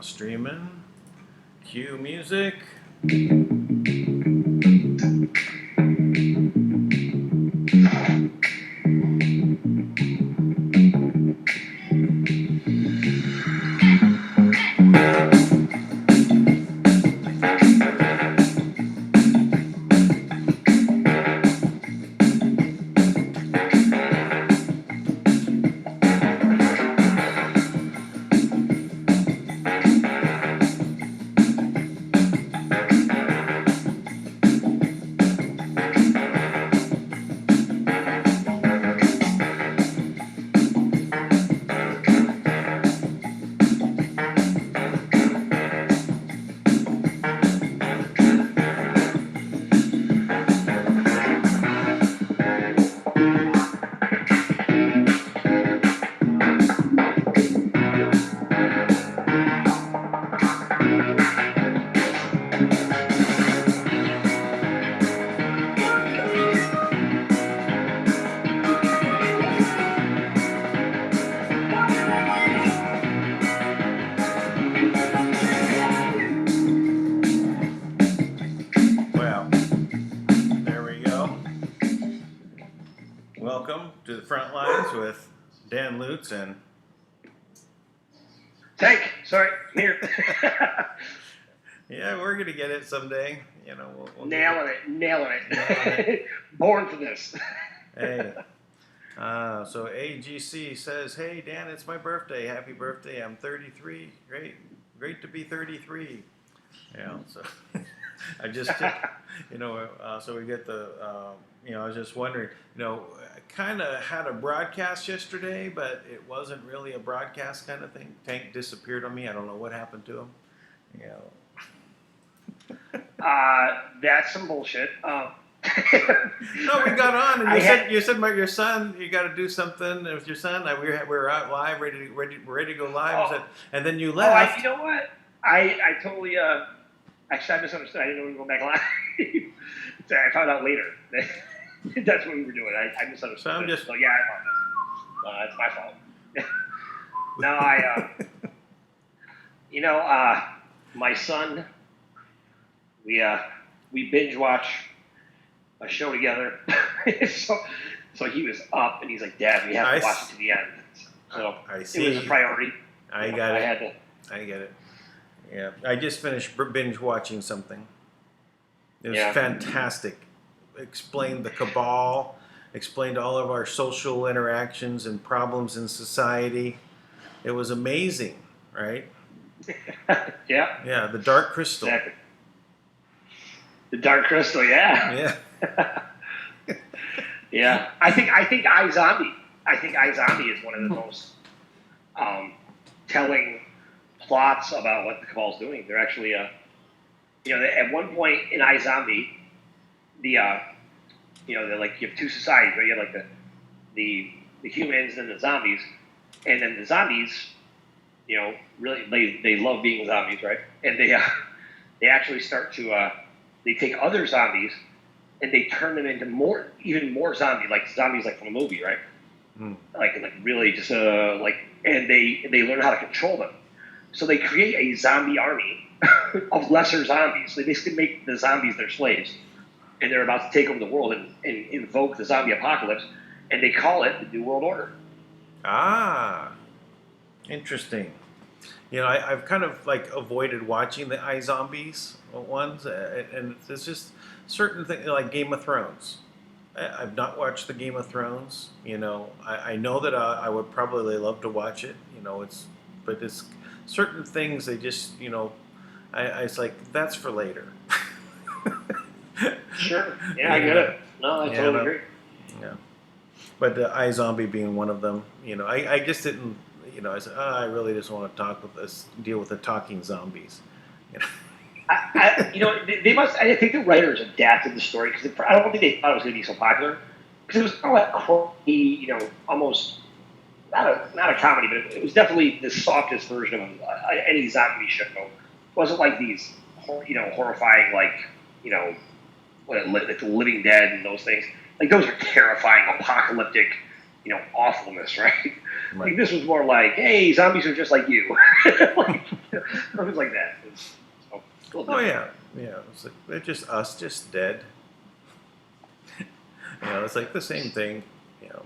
Streaming. Cue music. Well, there we go. Welcome to the front lines with Dan Lutz and Tank, sorry, I'm here. yeah, we're gonna get it someday. You know, we'll nailing it. Born for this. Hey, so AGC says, "Hey Dan, it's my birthday. Happy birthday! I'm 33. Great to be 33." Yeah, so I just, so we get the, I was just wondering, I kind of had a broadcast yesterday, but it wasn't really a broadcast kind of thing. Tank disappeared on me. I don't know what happened to him. That's some bullshit. No, we got on, and you said your son, you got to do something with your son. We were out live, ready to go live, and then you left. You know what? I totally actually I misunderstood. I didn't know we were going back live. I found out later. That's what we were doing. I misunderstood. So I'm just. So yeah, I apologize. That's my fault. No, my son, we binge watch a show together. so he was up and he's like, "Dad, we have to watch it to the end." So I see. It was a priority. I get it. Yeah, I just finished binge watching something. It was fantastic. Explained the cabal, explained all of our social interactions and problems in society. It was amazing, right? Yeah. Yeah, the Dark Crystal. Exactly. The Dark Crystal, yeah. Yeah. Yeah. I think iZombie is one of the most telling plots about what the cabal's doing. They're actually, at one point in iZombie, they're like, you have two societies, right? You have like the humans and the zombies, and then the zombies, really they love being zombies, right? And they actually start to they take other zombies and they turn them into even more zombies like from a movie, right? Like really just and they learn how to control them. So they create a zombie army of lesser zombies. They basically make the zombies their slaves, and they're about to take over the world and invoke the zombie apocalypse, and they call it the New World Order. Ah, interesting. I've kind of avoided watching the iZombies ones, and it's just certain things like Game of Thrones. I've not watched the Game of Thrones. I know that I would probably love to watch it. But it's certain things they just, it's like that's for later. Sure. Yeah, I get it. No, I totally agree. Yeah. But iZombie being one of them, I just didn't, I said, I really just want to deal with the talking zombies. They must. I think the writers adapted the story because I don't think they thought it was going to be so popular because it was kind of like quirky, almost not a comedy, but it was definitely the softest version of any zombie show. It wasn't like these, horrifying like the Living Dead and those things. Like those are terrifying, apocalyptic, awfulness, right? Right. Like, this was more like, hey, zombies are just like you. Like, things like that. Oh yeah, yeah. It's like they're just us, just dead. It's like the same thing. You know.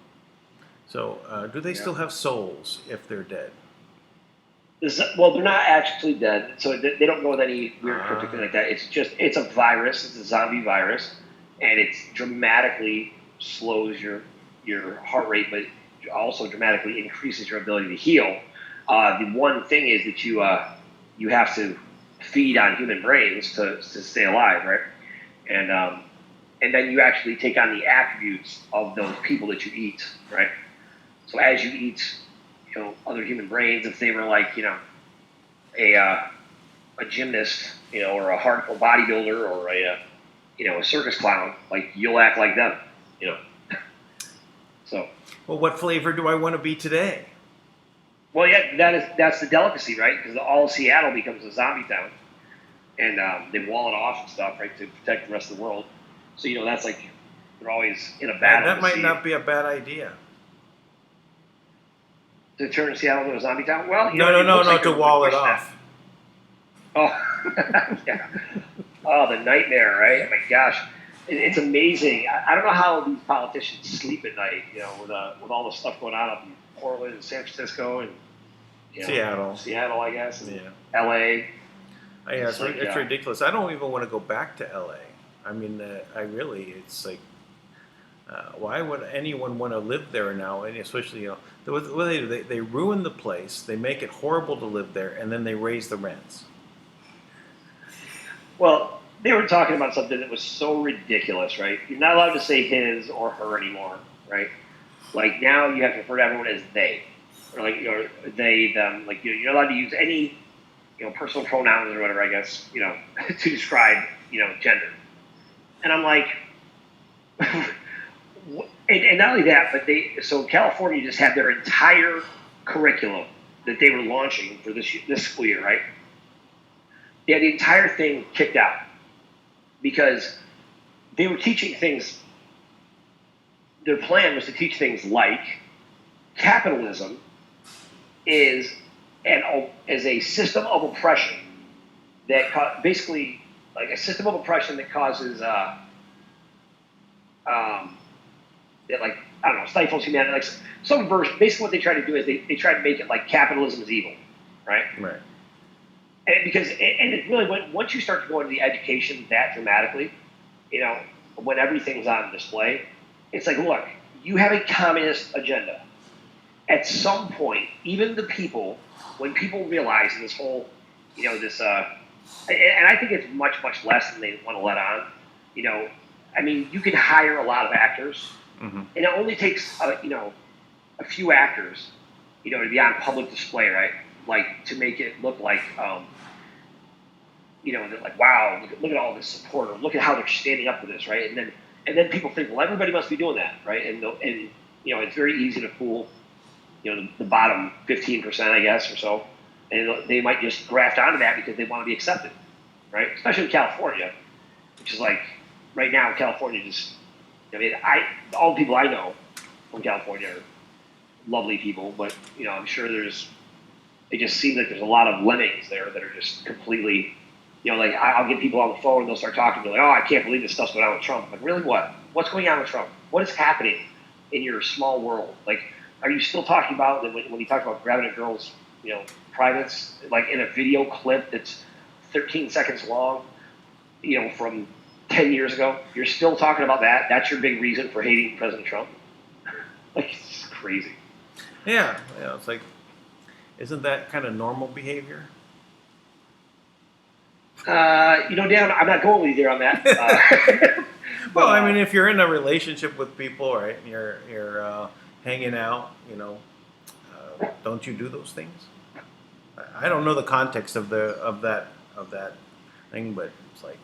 So, do they still have souls if they're dead? Well, they're not actually dead, so they don't go with any weird cryptic thing like that. It's a virus. It's a zombie virus, and it dramatically slows your heart rate, but also dramatically increases your ability to heal. The one thing is that you have to feed on human brains to stay alive, right? And then you actually take on the attributes of those people that you eat, right? So as you eat, other human brains, if they were like, a gymnast, or a hardcore bodybuilder, or a circus clown, like, you'll act like them, So. Well, what flavor do I want to be today? Well, yeah, that's the delicacy, right? Because all of Seattle becomes a zombie town, and they wall it off and stuff, right, to protect the rest of the world. So that's like they're always in a battle. That might not be a bad idea. To turn Seattle into a zombie town? Well, no, to wall it off. Oh, yeah. Oh, the nightmare, right? Oh my gosh, it's amazing. I don't know how these politicians sleep at night, with all the stuff going on up in Portland and San Francisco and Seattle, I guess, and L.A. Yeah, it's ridiculous. I don't even want to go back to L.A. I mean, it's like, why would anyone want to live there now? And especially, what they do, they ruin the place, they make it horrible to live there, and then they raise the rents. Well, they were talking about something that was so ridiculous, right? You're not allowed to say his or her anymore, right? Like, now you have to refer to everyone as they, or like, they, them. Like, you're allowed to use any, personal pronouns or whatever, I guess, to describe, gender. And I'm like, and not only that, but so California just had their entire curriculum that they were launching for this school year, right? They had the entire thing kicked out because they were teaching things. Their plan was to teach things like capitalism is a system of oppression that basically, like, a system of oppression that causes that, like, I don't know, stifles humanity. Like, some version. Basically, what they try to do is they try to make it like capitalism is evil, right? Right. And it really, once you start to go into the education that dramatically, when everything's on display, it's like, look, you have a communist agenda. At some point, even when people realize this whole, this, and I think it's much, much less than they want to let on. I mean, you can hire a lot of actors, and it only takes, a few actors, to be on public display, right? Like, to make it look like, like, wow, look at all this support, or look at how they're standing up for this, right? And then people think, well, everybody must be doing that, right? And it's very easy to fool, the bottom 15%, I guess, or so, and they might just graft onto that because they want to be accepted, right? Especially in California, which is like, right now, California just, all the people I know from California are lovely people, but, I'm sure it just seems like there's a lot of lemmings there that are just completely, like, I'll get people on the phone and they'll start talking to me like, oh, I can't believe this stuff's going on with Trump. I'm like, really, what? What's going on with Trump? What is happening in your small world? Like, are you still talking about, when you talk about grabbing a girl's, privates, like, in a video clip that's 13 seconds long, from 10 years ago, you're still talking about that? That's your big reason for hating President Trump? Like, it's crazy. Yeah, it's like, isn't that kind of normal behavior? Dan, I'm not going with you there on that. Well, I mean, if you're in a relationship with people, right, and you're hanging out, don't you do those things? I don't know the context of that thing, but it's like,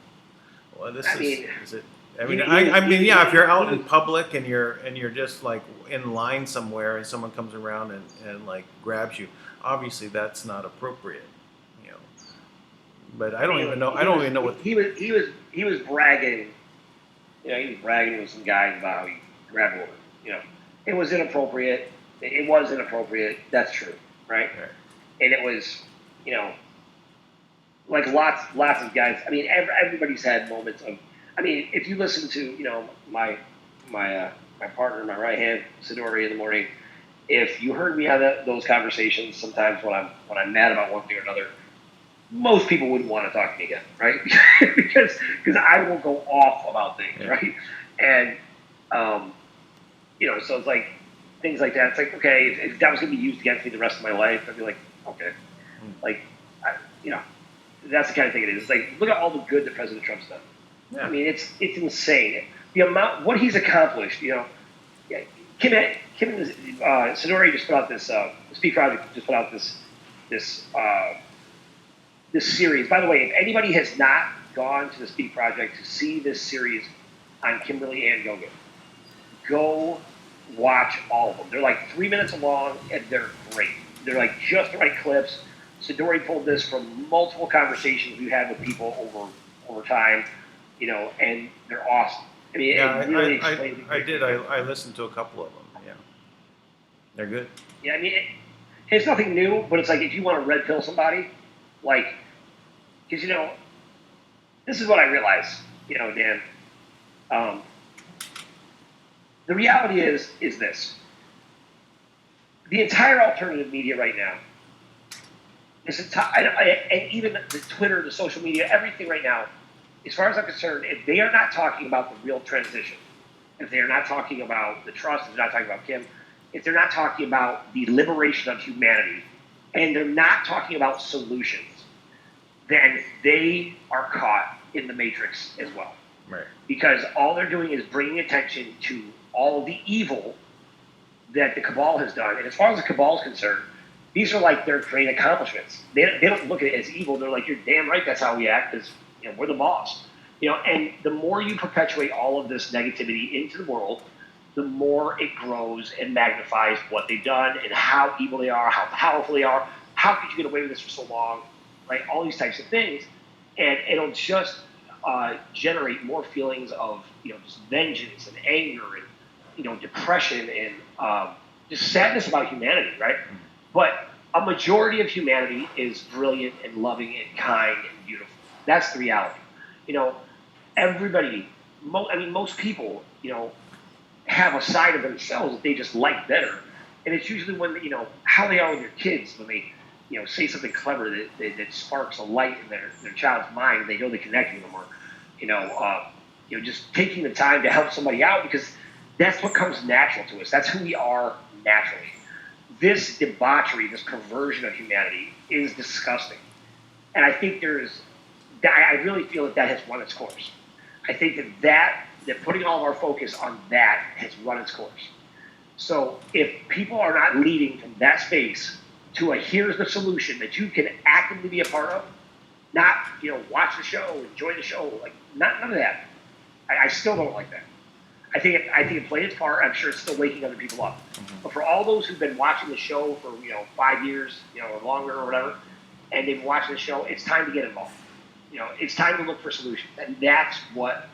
well, is it? I mean, if you're out in public and you're just like in line somewhere and someone comes around and like grabs you, obviously that's not appropriate, But I don't even know what he was bragging. He was bragging with some guys about how he grabbed a woman. It was inappropriate. It was inappropriate. That's true, right? Right. And it was, like lots of guys. I mean, everybody's had moments of. I mean, if you listen to my partner, my right hand, Sidori, in the morning, if you heard me have those conversations, sometimes when I'm mad about one thing or another, most people wouldn't want to talk to me again, right? because I will go off about things, Yeah. right? And so it's like things like that. It's like, okay, if that was going to be used against me the rest of my life, I'd be like, okay, like, that's the kind of thing it is. It's like, look at all the good that President Trump's done. Yeah. I mean, it's insane. The amount, what he's accomplished, Kim and Sidori just put out this, Speak Project just put out this series. By the way, if anybody has not gone to the Speak Project to see this series on Kimberly and Yoga, go watch all of them. They're like 3 minutes long, and they're great. They're like just the right clips. Sidori pulled this from multiple conversations we've had with people over time, and they're awesome. I mean, Yeah, it really explains. I did. I listened to a couple of them. Yeah, they're good. Yeah, I mean, it's nothing new, but it's like if you want to red pill somebody, like, because this is what I realize, Dan. The reality is this: the entire alternative media right now, and even the Twitter, the social media, everything right now, as far as I'm concerned, if they are not talking about the real transition, if they are not talking about the trust, if they're not talking about Kim, if they're not talking about the liberation of humanity, and they're not talking about solutions, then they are caught in the matrix as well. Right. Because all they're doing is bringing attention to all of the evil that the cabal has done. And as far as the cabal is concerned, these are like their great accomplishments. They don't look at it as evil. They're like, you're damn right that's how we act because we're the boss. And the more you perpetuate all of this negativity into the world, the more it grows and magnifies what they've done and how evil they are, how powerful they are. How could you get away with this for so long? Right? All these types of things. And it'll just generate more feelings of just vengeance and anger and depression and just sadness about humanity, right? But a majority of humanity is brilliant and loving and kind and beautiful. That's the reality. Everybody, most people, have a side of themselves that they just like better, and it's usually when how they are with their kids when they say something clever that sparks a light in their child's mind, and they know they connect with them, or just taking the time to help somebody out because that's what comes natural to us. That's who we are naturally. This debauchery, this perversion of humanity is disgusting, and I think I really feel that has run its course. I think that putting all of our focus on that has run its course. So if people are not leading from that space to here's the solution that you can actively be a part of, not watch the show, enjoy the show, like none of that. I still don't like that. I think it played its part. I'm sure it's still waking other people up. Mm-hmm. But for all those who've been watching the show for 5 years, or longer or whatever, and they've been watching the show, it's time to get involved. It's time to look for solutions, and that's what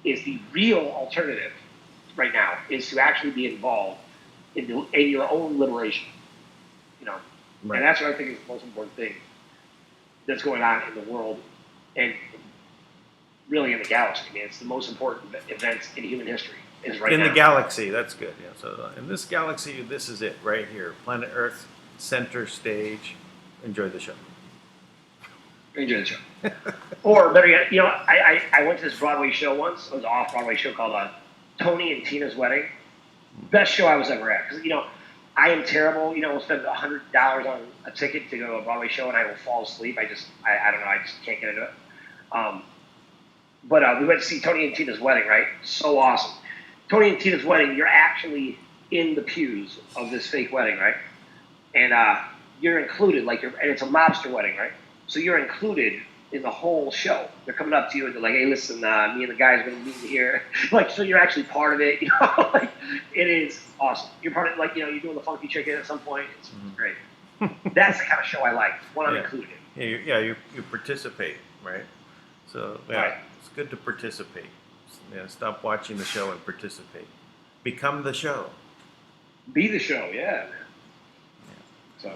is the real alternative right now, is to actually be involved in your own liberation. Right. And that's what I think is the most important thing that's going on in the world and really in the galaxy. I mean, it's the most important events in human history is right now. In the galaxy, that's good. Yeah. So in this galaxy, this is it right here. Planet Earth, center stage. Enjoy the show. Enjoy the show. Or better yet, I went to this Broadway show once. It was an off-Broadway show called Tony and Tina's Wedding. Best show I was ever at. Because, I am terrible. We'll spend $100 on a ticket to go to a Broadway show and I will fall asleep. I don't know. I just can't get into it. But we went to see Tony and Tina's Wedding, right? So awesome. Tony and Tina's Wedding, you're actually in the pews of this fake wedding, right? And you're included, and it's a mobster wedding, right? So you're included in the whole show. They're coming up to you and they're like, hey, listen, me and the guys are going to meet you here. So you're actually part of it, it is awesome. You're part of it, you're doing the funky chicken at some point. It's great. That's the kind of show I like, when I'm included. Yeah, you participate, right? So, right. It's good to participate. Stop watching the show and participate. Become the show. Be the show, yeah. So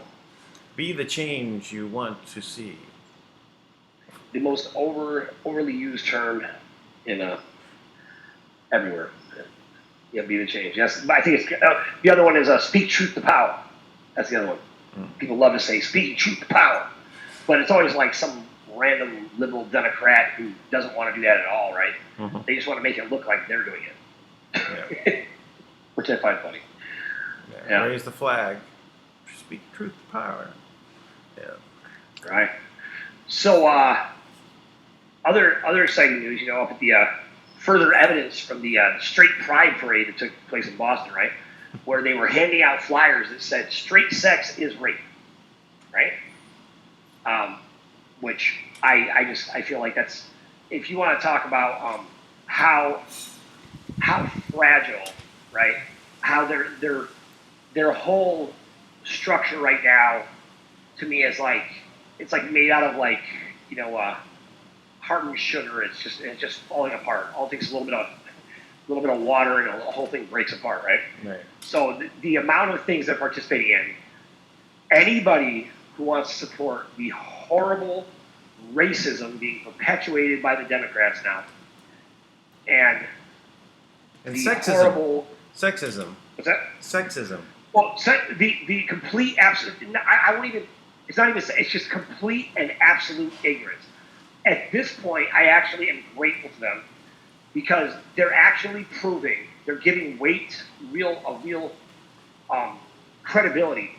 Be the change you want to see. the most overly used term in everywhere. Yeah, be the change. Yes, I think it's the other one is speak truth to power. That's the other one. People love to say speak truth to power, but it's always like some random liberal Democrat who doesn't want to do that at all, right? Mm-hmm. They just want to make it look like they're doing it, Yeah. which I find funny. Yeah. Raise the flag. Speak truth to power. Yeah. Right. So, other exciting news, up at the further evidence from the straight pride parade that took place in Boston, right, where they were handing out flyers that said "straight sex is rape," right? Which I feel like that's, if you want to talk about how fragile, right? How their whole structure right now, to me, is like, it's like made out of like, hardened sugar. It's just falling apart. All it takes a little bit of water and the whole thing breaks apart, right? Right. So the amount of things they're participating in, anybody who wants to support the horrible racism being perpetuated by the Democrats now, and the sexism. horrible Sexism. What's that? Sexism. Well, the complete absolute. I won't even. It's not even. It's just complete and absolute ignorance. At this point, I actually am grateful to them because they're actually proving, they're giving weight, a real credibility.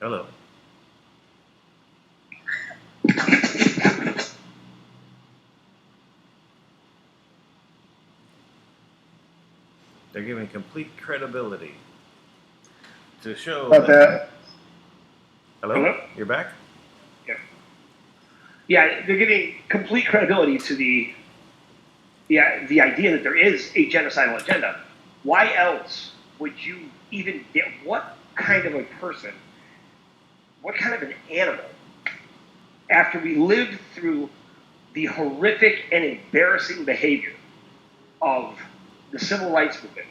Hello. They're giving complete credibility to show About that. Hello? Hello? You're back? Yeah, they're giving complete credibility to the idea that there is a genocidal agenda. Why else would you even get, what kind of a person, what kind of an animal, after we lived through the horrific and embarrassing behavior of the civil rights movement,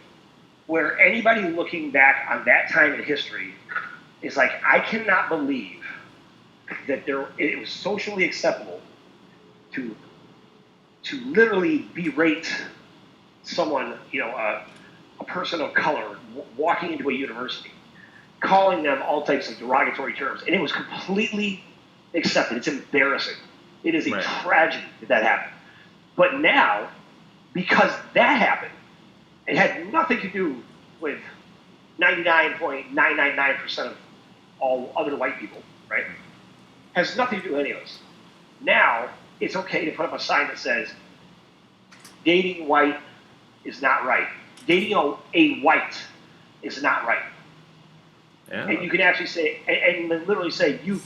where anybody looking back on that time in history is like, I cannot believe that it was socially acceptable to literally berate someone, a person of color walking into a university, calling them all types of derogatory terms, and it was completely accepted. It's embarrassing. It is a tragedy that happened. But now, because that happened, it had nothing to do with 99.999% of all other white people, right? Has nothing to do with any of us. Now, it's okay to put up a sign that says, dating white is not right. Dating a white is not right. Yeah. And you can actually say, and literally say, you.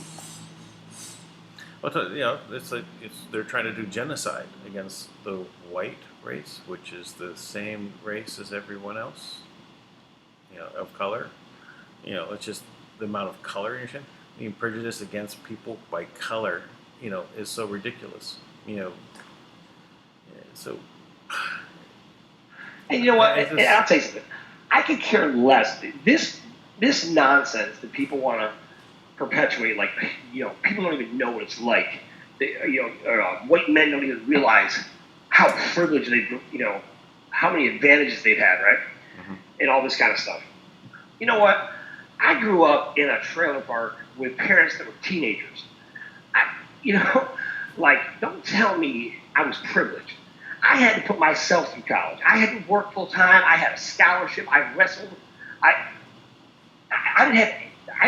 Well, it's like they're trying to do genocide against the white race, which is the same race as everyone else, of color. It's just the amount of color you're saying. Being prejudiced against people by color, is so ridiculous. So. And you know what? And I'll tell you something. I could care less. This nonsense that people want to perpetuate, like, people don't even know what it's like. White men don't even realize how privileged how many advantages they've had, right? Mm-hmm. And all this kind of stuff. You know what? I grew up in a trailer park with parents that were teenagers. Don't tell me I was privileged. I had to put myself through college. I had to work full time. I had a scholarship. I wrestled. I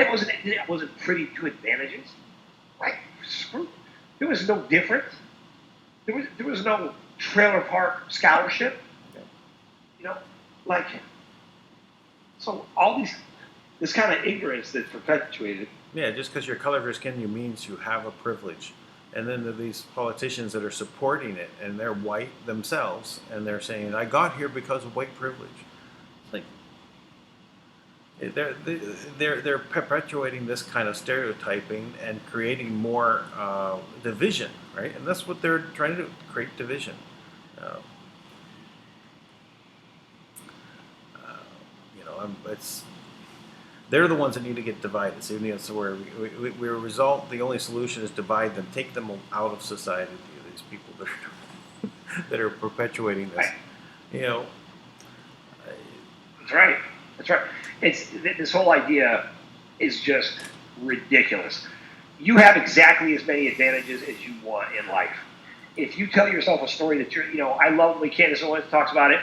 wasn't privy to advantages. There was no difference. There was no trailer park scholarship. So all this kind of ignorance that's perpetuated. Yeah, just because you're color of your skin, you means you have a privilege. And then there are these politicians that are supporting it, and they're white themselves, and they're saying, I got here because of white privilege. It's like, They're perpetuating this kind of stereotyping and creating more division, right? And that's what they're trying to do, create division. Uh, it's they're the ones that need to get divided. So, so where we result, the only solution is divide them, take them out of society. These people that are that are perpetuating this, Right. you know. That's right. That's right. It's this whole idea is just ridiculous. You have exactly as many advantages as you want in life. If you tell yourself a story that I love the way Candace Owens talks about it.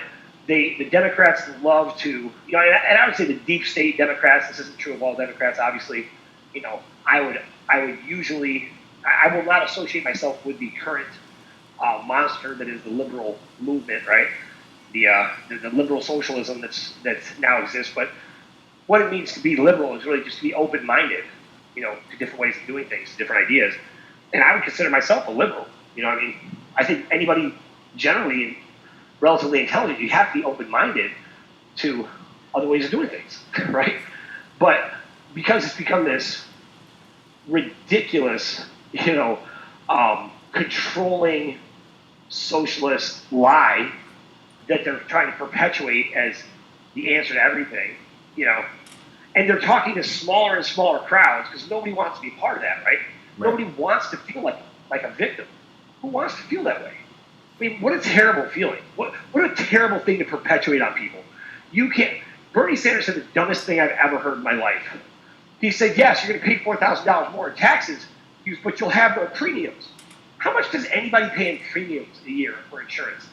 The Democrats love to, and I would say the deep state Democrats. This isn't true of all Democrats, obviously. I would usually, I will not associate myself with the current monster that is the liberal movement, right? The liberal socialism that's now exists. But what it means to be liberal is really just to be open-minded, to different ways of doing things, different ideas. And I would consider myself a liberal. I think anybody generally relatively intelligent, you have to be open-minded to other ways of doing things, right? But because it's become this ridiculous, controlling socialist lie that they're trying to perpetuate as the answer to everything, and they're talking to smaller and smaller crowds because nobody wants to be part of that, right? Nobody wants to feel like a victim. Who wants to feel that way? I mean, what a terrible feeling. What a terrible thing to perpetuate on people. You can't. Bernie Sanders said the dumbest thing I've ever heard in my life. He said, yes, you're going to pay $4,000 more in taxes, but you'll have no premiums. How much does anybody pay in premiums a year for insurance?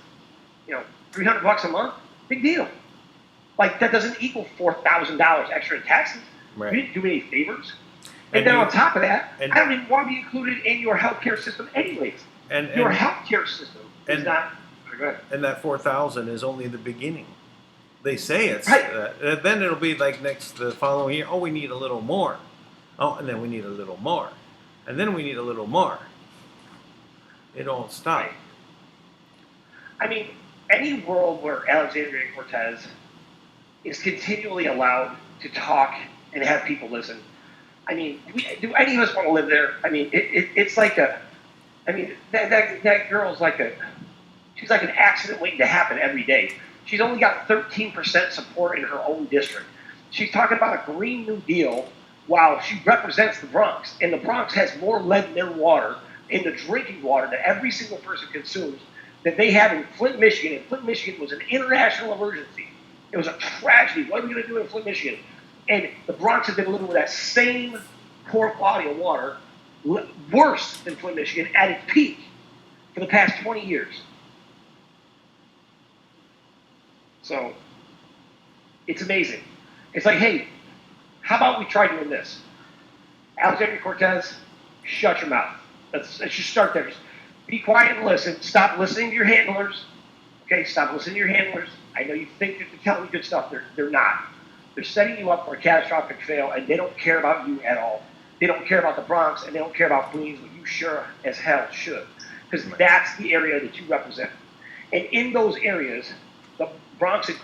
$300 a month? Big deal. Like, that doesn't equal $4,000 extra in taxes. Right. You didn't do me any favors. And then on top of that, I don't even want to be included in your healthcare system anyways. Your healthcare system is not. And that 4,000 is only the beginning. They say it's right. Then it'll be like the following year. Oh, we need a little more. Oh, and then we need a little more, and then we need a little more. It don't stop. Right. I mean, any world where Alexandria Cortez is continually allowed to talk and have people listen. I mean, do any of us want to live there? I mean, it's like that girl's she's like an accident waiting to happen every day. She's only got 13% support in her own district. She's talking about a Green New Deal while she represents the Bronx. And the Bronx has more lead in their water, in the drinking water that every single person consumes, that they have in Flint, Michigan. And Flint, Michigan was an international emergency. It was a tragedy. What are we going to do in Flint, Michigan? And the Bronx has been living with that same poor quality of water, worse than Flint, Michigan, at its peak for the past 20 years. So it's amazing. It's like, hey, how about we try doing this? Alexandria Cortez, shut your mouth. Let's just start there. Just be quiet and listen. Stop listening to your handlers. Okay, stop listening to your handlers. I know you think they're telling you good stuff. They're not. They're setting you up for a catastrophic fail, and they don't care about you at all. They don't care about the Bronx, and they don't care about Queens, but you sure as hell should, because that's the area that you represent. And in those areas, the Bronx and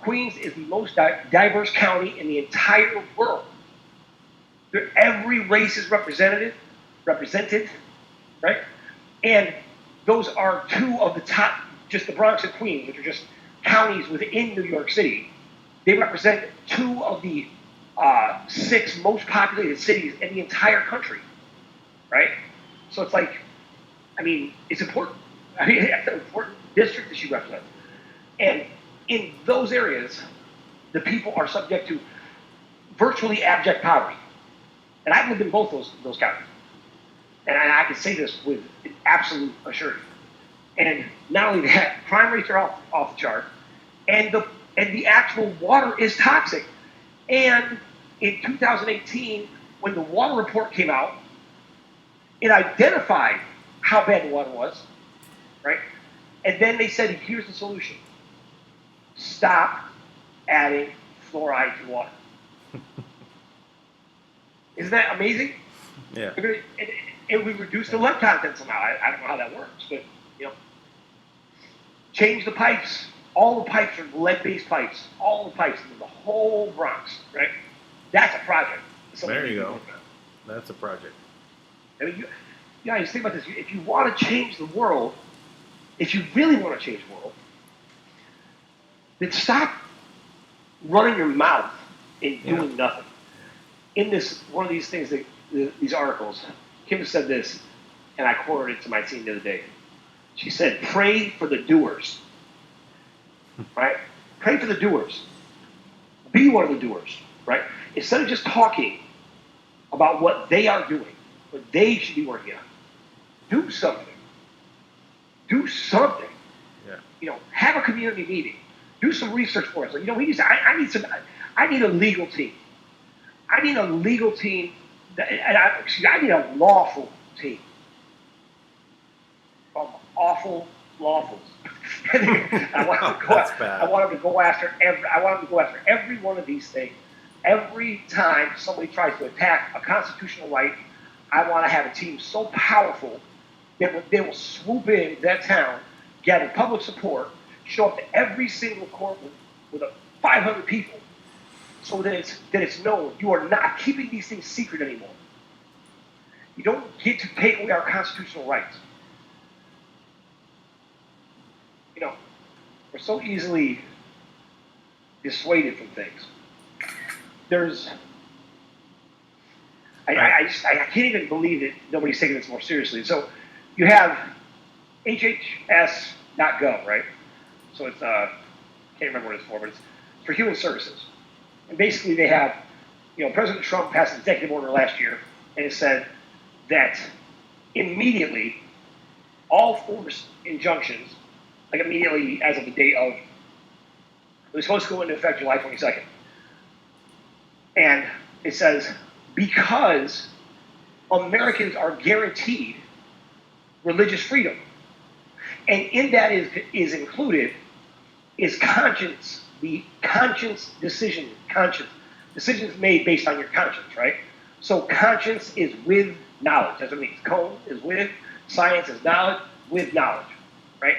Queens is the most diverse county in the entire world. Every race is represented, right? And those are two of the top, just the Bronx and Queens, which are just counties within New York City. They represent two of the 6 most populated cities in the entire country, right? So it's like, I mean, it's important. I mean, it's an important district that you represent. And in those areas, the people are subject to virtually abject poverty. And I've lived in both those counties. And I can say this with absolute assurance. And not only that, crime rates are off the chart, and the actual water is toxic. And in 2018, when the water report came out, it identified how bad the water was, right? And then they said, here's the solution. Stop adding fluoride to water. Isn't that amazing? Yeah. And we reduce the lead content somehow. I don't know how that works, but change the pipes. All the pipes are lead-based pipes. All the pipes in the whole Bronx, right? That's a project. There you go. That's a project. I mean, you guys think about this. If you want to change the world, if you really want to change the world, then stop running your mouth and doing nothing. In this, one of these things, these articles, Kim said this, and I quoted it to my team the other day. She said, "Pray for the doers." Right? Pray for the doers. Be one of the doers. Right? Instead of just talking about what they are doing, what they should be working on, do something. Do something. Yeah. Have a community meeting. Do some research for us. I need a legal team. I need a legal team. I need a lawful team. Awful lawfuls. I want them to go after every one of these things. Every time somebody tries to attack a constitutional right, I want to have a team so powerful that they will swoop in that town, gather public support, show up to every single court with 500 people, so that it's known you are not keeping these things secret anymore. You don't get to take away our constitutional rights. We're so easily dissuaded from things. I can't even believe that nobody's taking this more seriously. So you have HHS.gov, right? So it's can't remember what it's for, but it's for human services. And basically they have, President Trump passed an executive order last year, and it said that immediately all forced injunctions, like immediately as of the date of, it was supposed to go into effect July 22nd. And it says, because Americans are guaranteed religious freedom. And in that is included is conscience, the decisions made based on your conscience, right? So conscience is with knowledge. That's what it means. Cone is with, science is knowledge, with knowledge, right?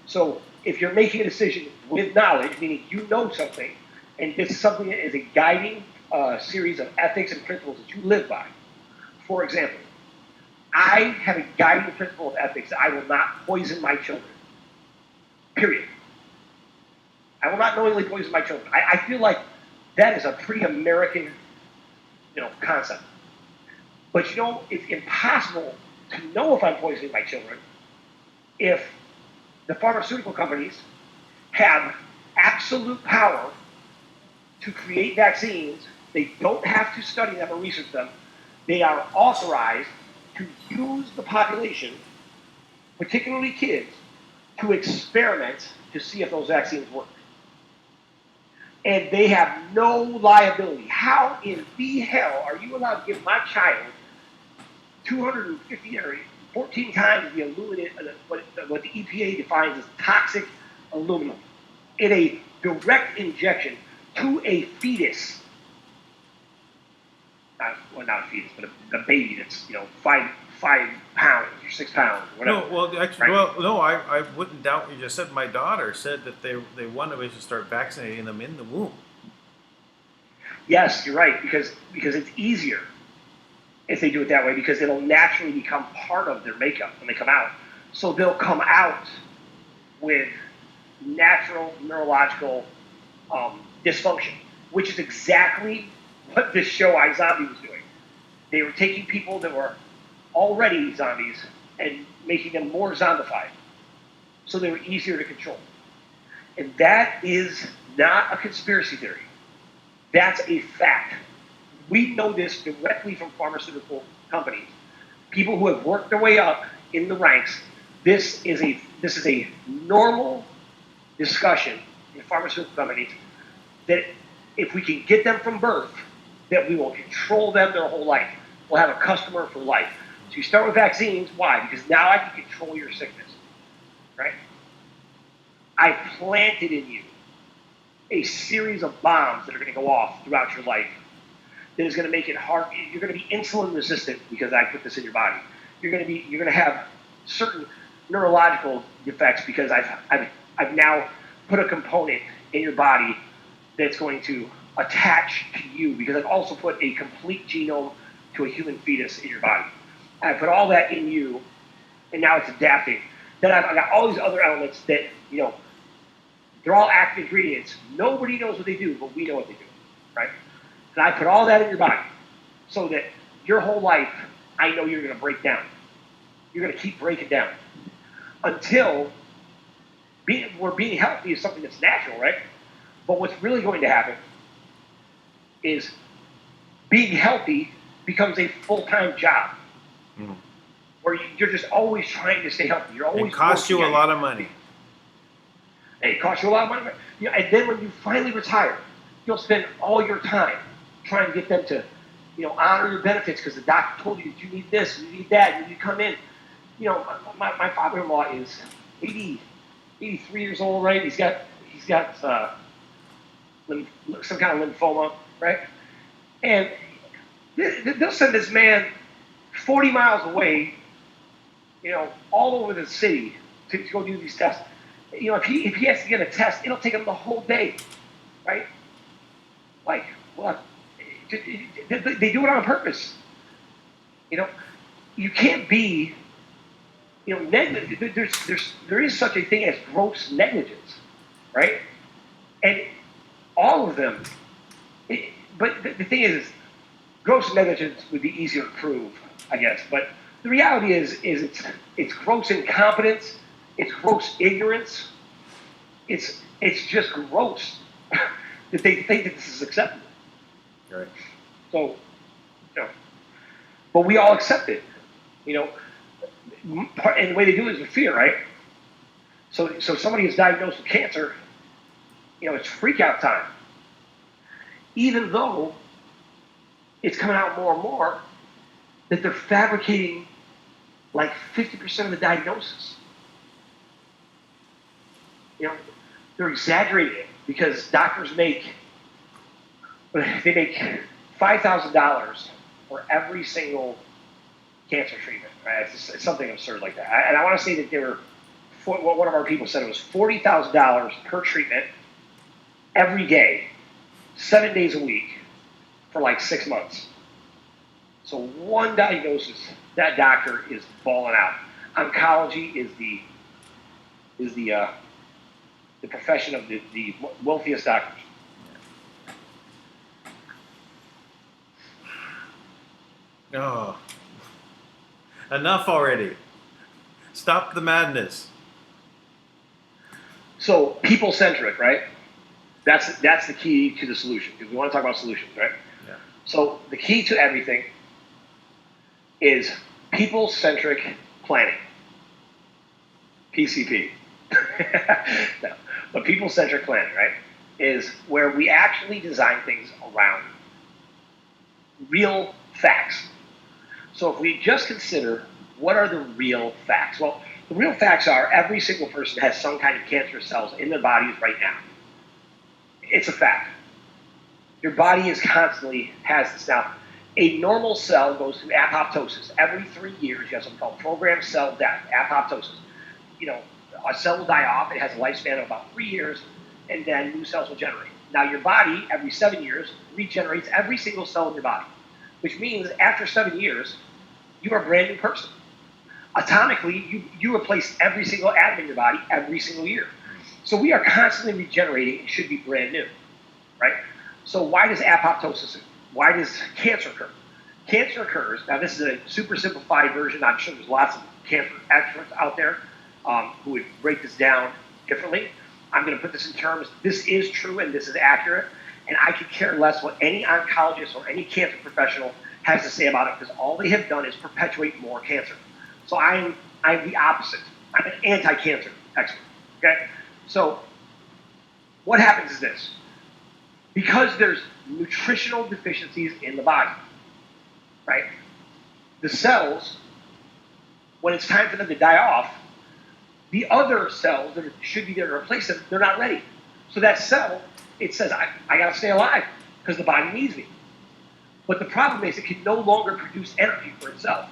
So if you're making a decision with knowledge, meaning you know something, and this is something that is a guiding series of ethics and principles that you live by. For example, I have a guiding principle of ethics that I will not poison my children. Period. I will not knowingly poison my children. I feel like that is a pretty American, concept. But it's impossible to know if I'm poisoning my children if the pharmaceutical companies have absolute power to create vaccines. They don't have to study them or research them. They are authorized to use the population, particularly kids, to experiment to see if those vaccines work. And they have no liability. How in the hell are you allowed to give my child 250 or 14 times the aluminum, what the EPA defines as toxic aluminum, in a direct injection to a fetus? Not a fetus, but a baby that's 5 pounds or 6 pounds, or whatever. No, well, actually, right? I wouldn't doubt what you just said. My daughter said that they wanted to start vaccinating them in the womb. Yes, you're right, because it's easier if they do it that way, because it'll naturally become part of their makeup when they come out. So they'll come out with natural neurological dysfunction, which is exactly what this show iZombie was doing. They were taking people that were already zombies and making them more zombified, so they were easier to control. And that is not a conspiracy theory. That's a fact. We know this directly from pharmaceutical companies. People who have worked their way up in the ranks. This is a normal discussion in pharmaceutical companies that if we can get them from birth, that we will control them their whole life. We'll have a customer for life. So you start with vaccines. Why? Because now I can control your sickness, right? I planted in you a series of bombs that are going to go off throughout your life that is going to make it hard. You're going to be insulin resistant because I put this in your body. You're going to have certain neurological defects because I've now put a component in your body that's going to attach to you, because I've also put a complete genome to a human fetus in your body. I put all that in you, and now it's adapting. Then I've got all these other elements that, they're all active ingredients. Nobody knows what they do, but we know what they do, right? And I put all that in your body so that your whole life, I know you're going to break down. You're going to keep breaking down until being healthy is something that's natural, right? But what's really going to happen is being healthy becomes a full-time job. Mm. Where you're just always trying to stay healthy. You're always. It costs you a lot of money. It costs you a lot of money. And then when you finally retire, you'll spend all your time trying to get them to, honor your benefits because the doctor told you you need this, you need that, you need to come in. My father-in-law is 83 years old, right? He's got some kind of lymphoma, right? And they'll send this man 40 miles away, all over the city to go do these tests. If he has to get a test, it'll take him the whole day, right? Like, well, they do it on purpose. You can't be, there is such a thing as gross negligence, right? And all of them, but the thing is, gross negligence would be easier to prove, I guess. But the reality is it's gross incompetence, it's gross ignorance, it's just gross that they think that this is acceptable. Right. So, but we all accept it, and the way they do it is with fear, right? So somebody is diagnosed with cancer, it's freak out time. Even though it's coming out more and more that they're fabricating like 50% of the diagnosis. They're exaggerating it because doctors make $5,000 for every single cancer treatment. Right? It's something absurd like that. And I want to say that one of our people said it was $40,000 per treatment every day, 7 days a week for like 6 months. So one diagnosis, that doctor is balling out. Oncology is the profession of the wealthiest doctors. Oh, enough already. Stop the madness. So people-centric, right? That's the key to the solution, because we want to talk about solutions, right? Yeah. So the key to everything is people-centric planning. PCP. No, but people-centric planning, right, is where we actually design things around real facts. So if we just consider what are the real facts? Well, the real facts are every single person has some kind of cancerous cells in their bodies right now. It's a fact. Your body has this. Now, a normal cell goes through apoptosis. Every 3 years, you have something called programmed cell death, apoptosis. A cell will die off. It has a lifespan of about 3 years, and then new cells will generate. Now, your body, every 7 years, regenerates every single cell in your body, which means after 7 years, you are a brand new person. Atomically, you replace every single atom in your body every single year. So we are constantly regenerating and should be brand new, right? So why does cancer occur? Cancer occurs, now this is a super simplified version. I'm sure there's lots of cancer experts out there who would break this down differently. I'm going to put this in terms, this is true and this is accurate, and I could care less what any oncologist or any cancer professional has to say about it, because all they have done is perpetuate more cancer. So I'm the opposite. I'm an anti-cancer expert, okay? So what happens is this. Because there's nutritional deficiencies in the body, right? The cells, when it's time for them to die off, the other cells that should be there to replace them, they're not ready. So that cell, it says, I got to stay alive because the body needs me. But the problem is it can no longer produce energy for itself.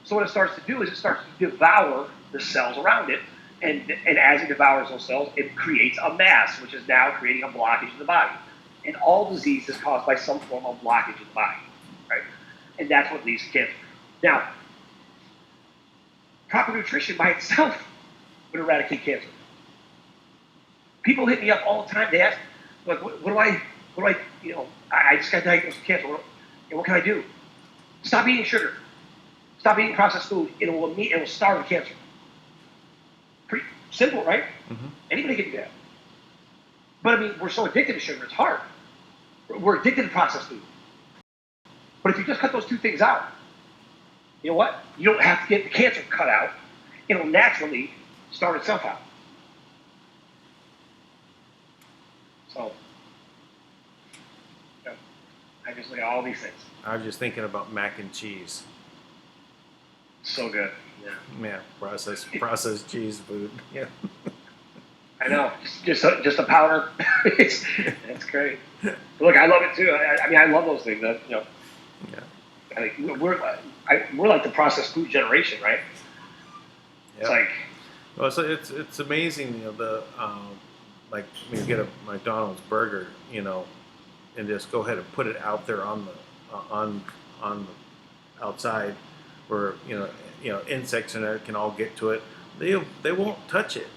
So what it starts to do is it starts to devour the cells around it and as it devours those cells, it creates a mass, which is now creating a blockage in the body. And all disease is caused by some form of blockage in the body, right? And that's what leads to cancer. Now, proper nutrition by itself would eradicate cancer. People hit me up all the time. They ask, like, what do I, I just got diagnosed with cancer. What can I do? Stop eating sugar. Stop eating processed food. It will starve the cancer. Pretty simple, right? Mm-hmm. Anybody can do that. But I mean, we're so addicted to sugar, it's hard. We're addicted to processed food. But if you just cut those two things out, you know what? You don't have to get the cancer cut out. It'll naturally start itself out. So, I just look at all these things. I was just thinking about mac and cheese. So good. Yeah, processed cheese food. Yeah. I know. Just a powder. It's great. Look, I love it too. I mean, I love those things. Yeah. I think we're like the processed food generation, right? Yep. It's like. Well, so it's amazing, like when you get a McDonald's burger, and just go ahead and put it out there on the outside, where insects in there can all get to it. They won't touch it.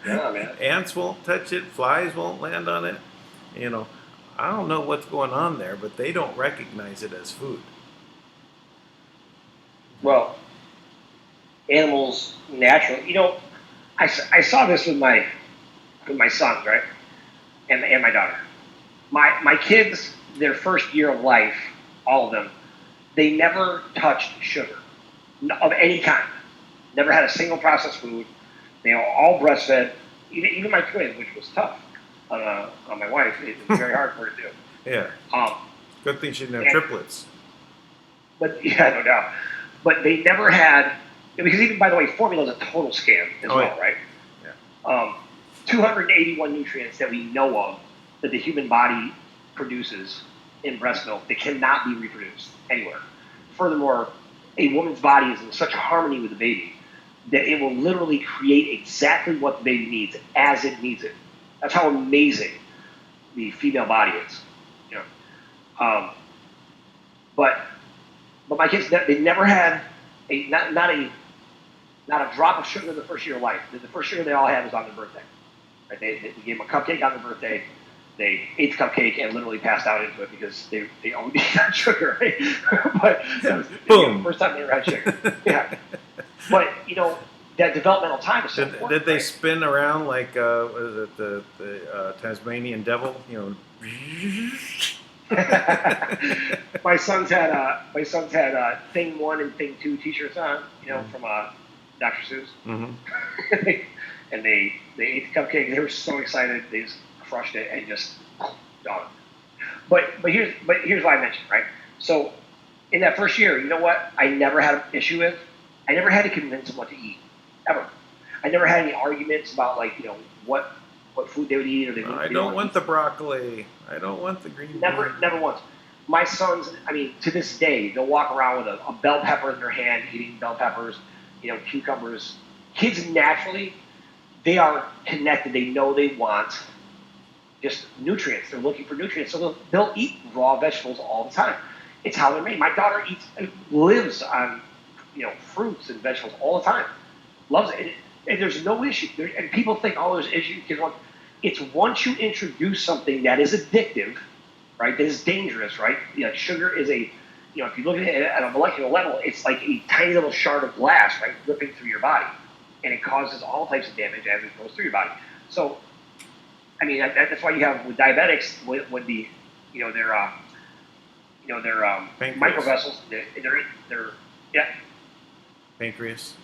Yeah, man. Ants won't touch it. Flies won't land on it. I don't know what's going on there, but they don't recognize it as food. Well, animals naturally. I saw this with my sons, right, and my daughter. My kids, their first year of life, all of them, they never touched sugar of any kind. Never had a single processed food. They were all breastfed. Even my twins, which was tough on my wife. It was very hard for her to do. Yeah. Good thing she didn't have triplets. But yeah, no doubt. But they never had, because even, by the way, formula is a total scam as well, yeah. Right? Yeah. 281 nutrients that we know of that the human body produces in breast milk that cannot be reproduced anywhere. Furthermore, a woman's body is in such harmony with the baby that it will literally create exactly what the baby needs as it needs it. That's how amazing the female body is. But my kids, they never had not a drop of sugar in the first year of life. The first sugar they all had was on their birthday. Right? They gave them a cupcake on their birthday. They ate the cupcake and literally passed out into it because they only had sugar. Right? But boom, first time they ever had sugar. Yeah. But that developmental time is so important. Did they right? spin around like what is it, the Tasmanian devil? My sons had Thing 1 and Thing 2 T-shirts on, from Dr. Seuss. Mm-hmm. And they ate the cupcake. They were so excited. They just crushed it and just gone. But here's what I mentioned, right? So in that first year, you know what? I never had an issue with. I never had to convince them what to eat, ever. I never had any arguments about what food they would eat or they wouldn't. I don't want the broccoli. I don't want the green. Never once. My sons, to this day, they'll walk around with a bell pepper in their hand, eating bell peppers, cucumbers. Kids naturally, they are connected. They know they want just nutrients. They're looking for nutrients, so they'll eat raw vegetables all the time. It's how they're made. My daughter lives on fruits and vegetables all the time. Loves it. And there's no issue. And people think, there's issues. It's once you introduce something that is addictive, right, that is dangerous, right? Sugar is if you look at it at a molecular level, it's like a tiny little shard of glass, right, ripping through your body. And it causes all types of damage as it goes through your body. So, that's why you have with diabetics, when their microvessels, they're pancreas.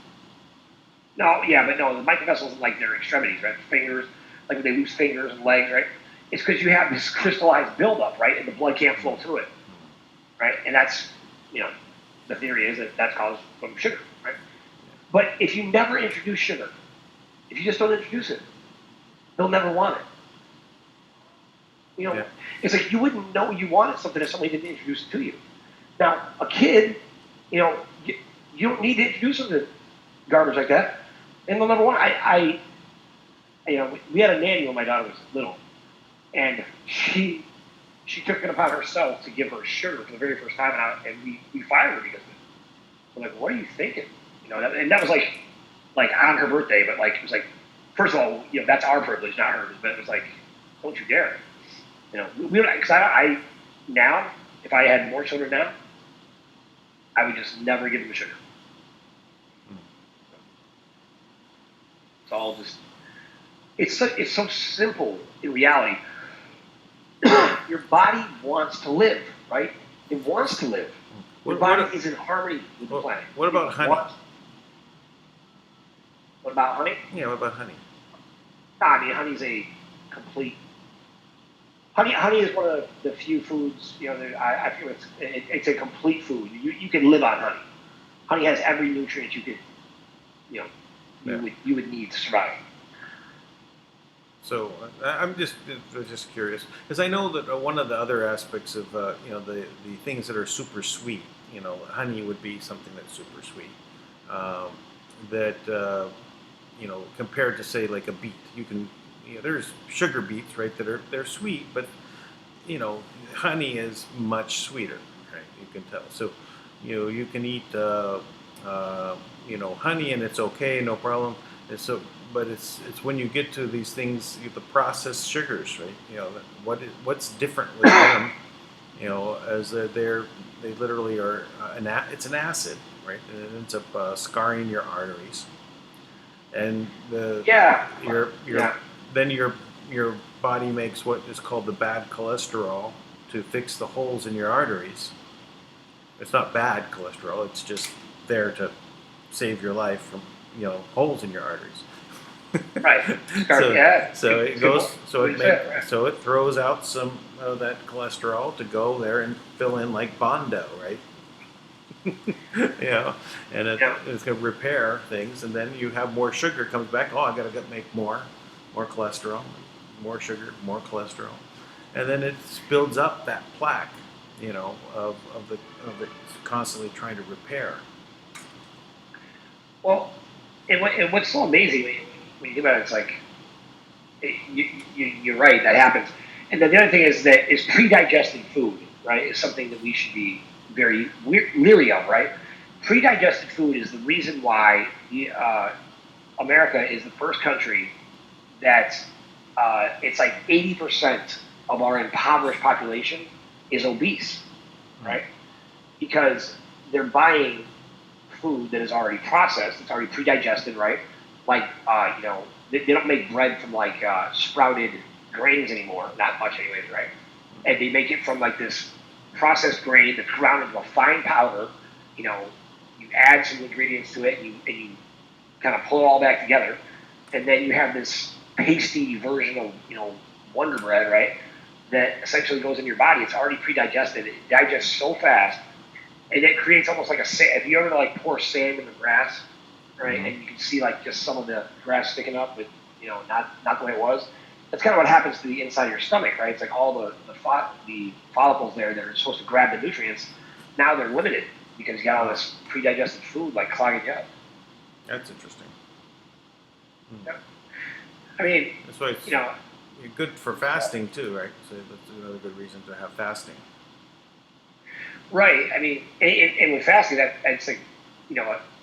No, yeah, but no, the microvessels like their extremities, right? Fingers, like when they lose fingers and legs, right? It's because you have this crystallized buildup, right? And the blood can't flow through it, right? And that's, the theory is that that's caused from sugar, right? But if you never introduce sugar, if you just don't introduce it, they'll never want it. It's like you wouldn't know you wanted something if somebody didn't introduce it to you. Now, a kid, you don't need to introduce them to garbage like that. And number one, we had a nanny when my daughter was little, and she took it upon herself to give her sugar for the very first time, and we fired her because of it. We're like, what are you thinking? And that was like on her birthday, but like it was like, first of all, that's our privilege, not hers. But it was like, don't you dare. We don't, because I now, if I had more children now, I would just never give them sugar. It's all just, it's so simple in reality. Your body wants to live, right? It wants to live. Your body is in harmony with the planet. What about honey? What about honey? Yeah, what about honey? I mean, honey's a complete. Honey is one of the few foods. I feel it's a complete food. You can live on honey. Honey has every nutrient you could, you would need to survive. So I'm just curious because I know that one of the other aspects of the things that are super sweet, honey would be something that's super sweet. Compared to say like a beet, there's sugar beets, right, they're sweet, but honey is much sweeter, right? You can tell. So you can eat honey and it's okay, no problem. But it's when you get to these things, the processed sugars, right? What's different with them? As they literally are it's an acid, right? And it ends up scarring your arteries, and then your body makes what is called the bad cholesterol to fix the holes in your arteries. It's not bad cholesterol; it's just there to save your life from holes in your arteries. Right. So it goes. So it throws out some of that cholesterol to go there and fill in like Bondo, right? And it's going to repair things, and then you have more sugar comes back. Oh, I got to make more cholesterol, more sugar, more cholesterol, and then it builds up that plaque, of the constantly trying to repair. Well, and what's so amazing when you think about it, it's like you're right, that happens. And then the other thing is that pre-digested food, right, is something that we should be very leery of, right? Pre-digested food is the reason why America is the first country that it's like 80% of our impoverished population is obese, right? Because they're buying food that is already processed, it's already pre-digested, right? Like, they don't make bread from like sprouted grains anymore, not much anyways, right? And they make it from like this processed grain that's ground into a fine powder. You add some ingredients to it, and you kind of pull it all back together, and then you have this pasty version of Wonder Bread, right? That essentially goes in your body. It's already pre-digested. It digests so fast, and it creates almost like if you ever like pour sand in the grass, right? Mm-hmm. And you can see like just some of the grass sticking up, but not the way it was. That's kind of what happens to the inside of your stomach, right? It's like all the follicles there that are supposed to grab the nutrients. Now they're limited because you got all this pre-digested food like clogging you up. That's interesting. Yeah. I mean, that's why you're good for fasting too, right? So that's another good reason to have fasting. Right. I mean, and with fasting, that's like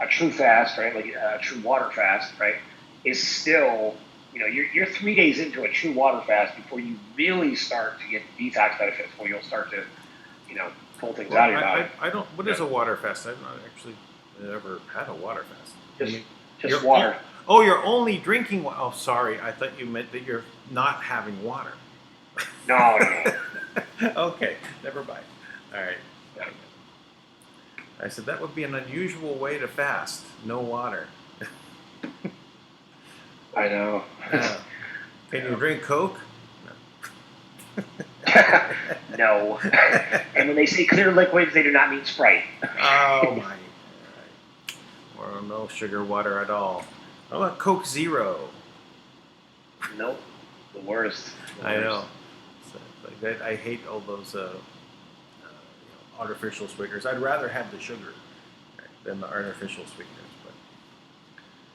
a true fast, right? Like a true water fast, right? Is still you're 3 days into a true water fast before you really start to get detox benefits, where you'll start to pull things out of your body. I don't. What is a water fast? I've not actually ever had a water fast. Just water. You're only drinking water. Oh, sorry. I thought you meant that you're not having water. No. Okay, never mind. All right. I said that would be an unusual way to fast. No water. I know. Can you drink Coke? No. And when they say clear liquids, they do not mean Sprite. Oh my. Or no sugar water at all. How about Coke Zero? Nope. The worst. I know. So, like that, I hate all those artificial sweeteners. I'd rather have the sugar than the artificial sweeteners.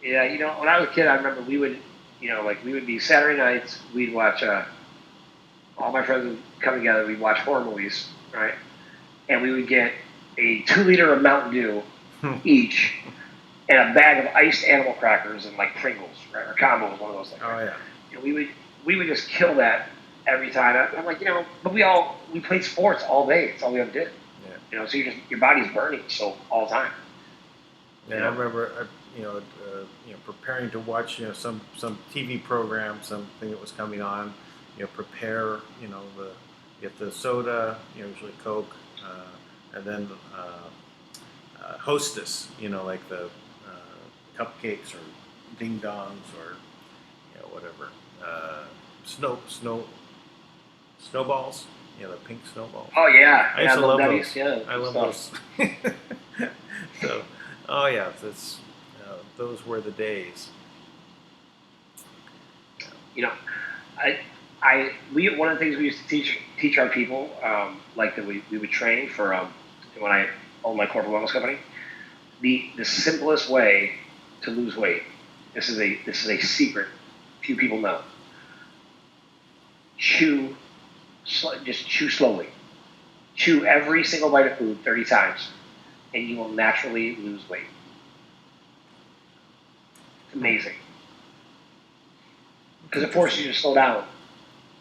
Yeah, when I was a kid, I remember we would, we would be Saturday nights. We'd watch. All my friends would come together. We'd watch horror movies, right? And we would get a 2 liter of Mountain Dew each, and a bag of iced animal crackers and like Pringles, right? Or combos, one of those things. Oh yeah. We would just kill that every time. I'm like, but we played sports all day. That's all we ever did. Yeah. So your body's burning so all the time. Yeah, I remember, preparing to watch, some TV program, something that was coming on. Prepare, get the soda, usually Coke, and then Hostess, like the cupcakes or ding dongs or whatever, snowballs, the pink snowballs. Oh yeah, I used to love those. Yeah, I love those. So, oh yeah, those were the days. One of the things we used to teach our people, like that we would train for when I owned my corporate wellness company. The simplest way to lose weight. This is a secret few people know. Just chew slowly. Chew every single bite of food 30 times, and you will naturally lose weight. It's amazing. Because it forces you to slow down.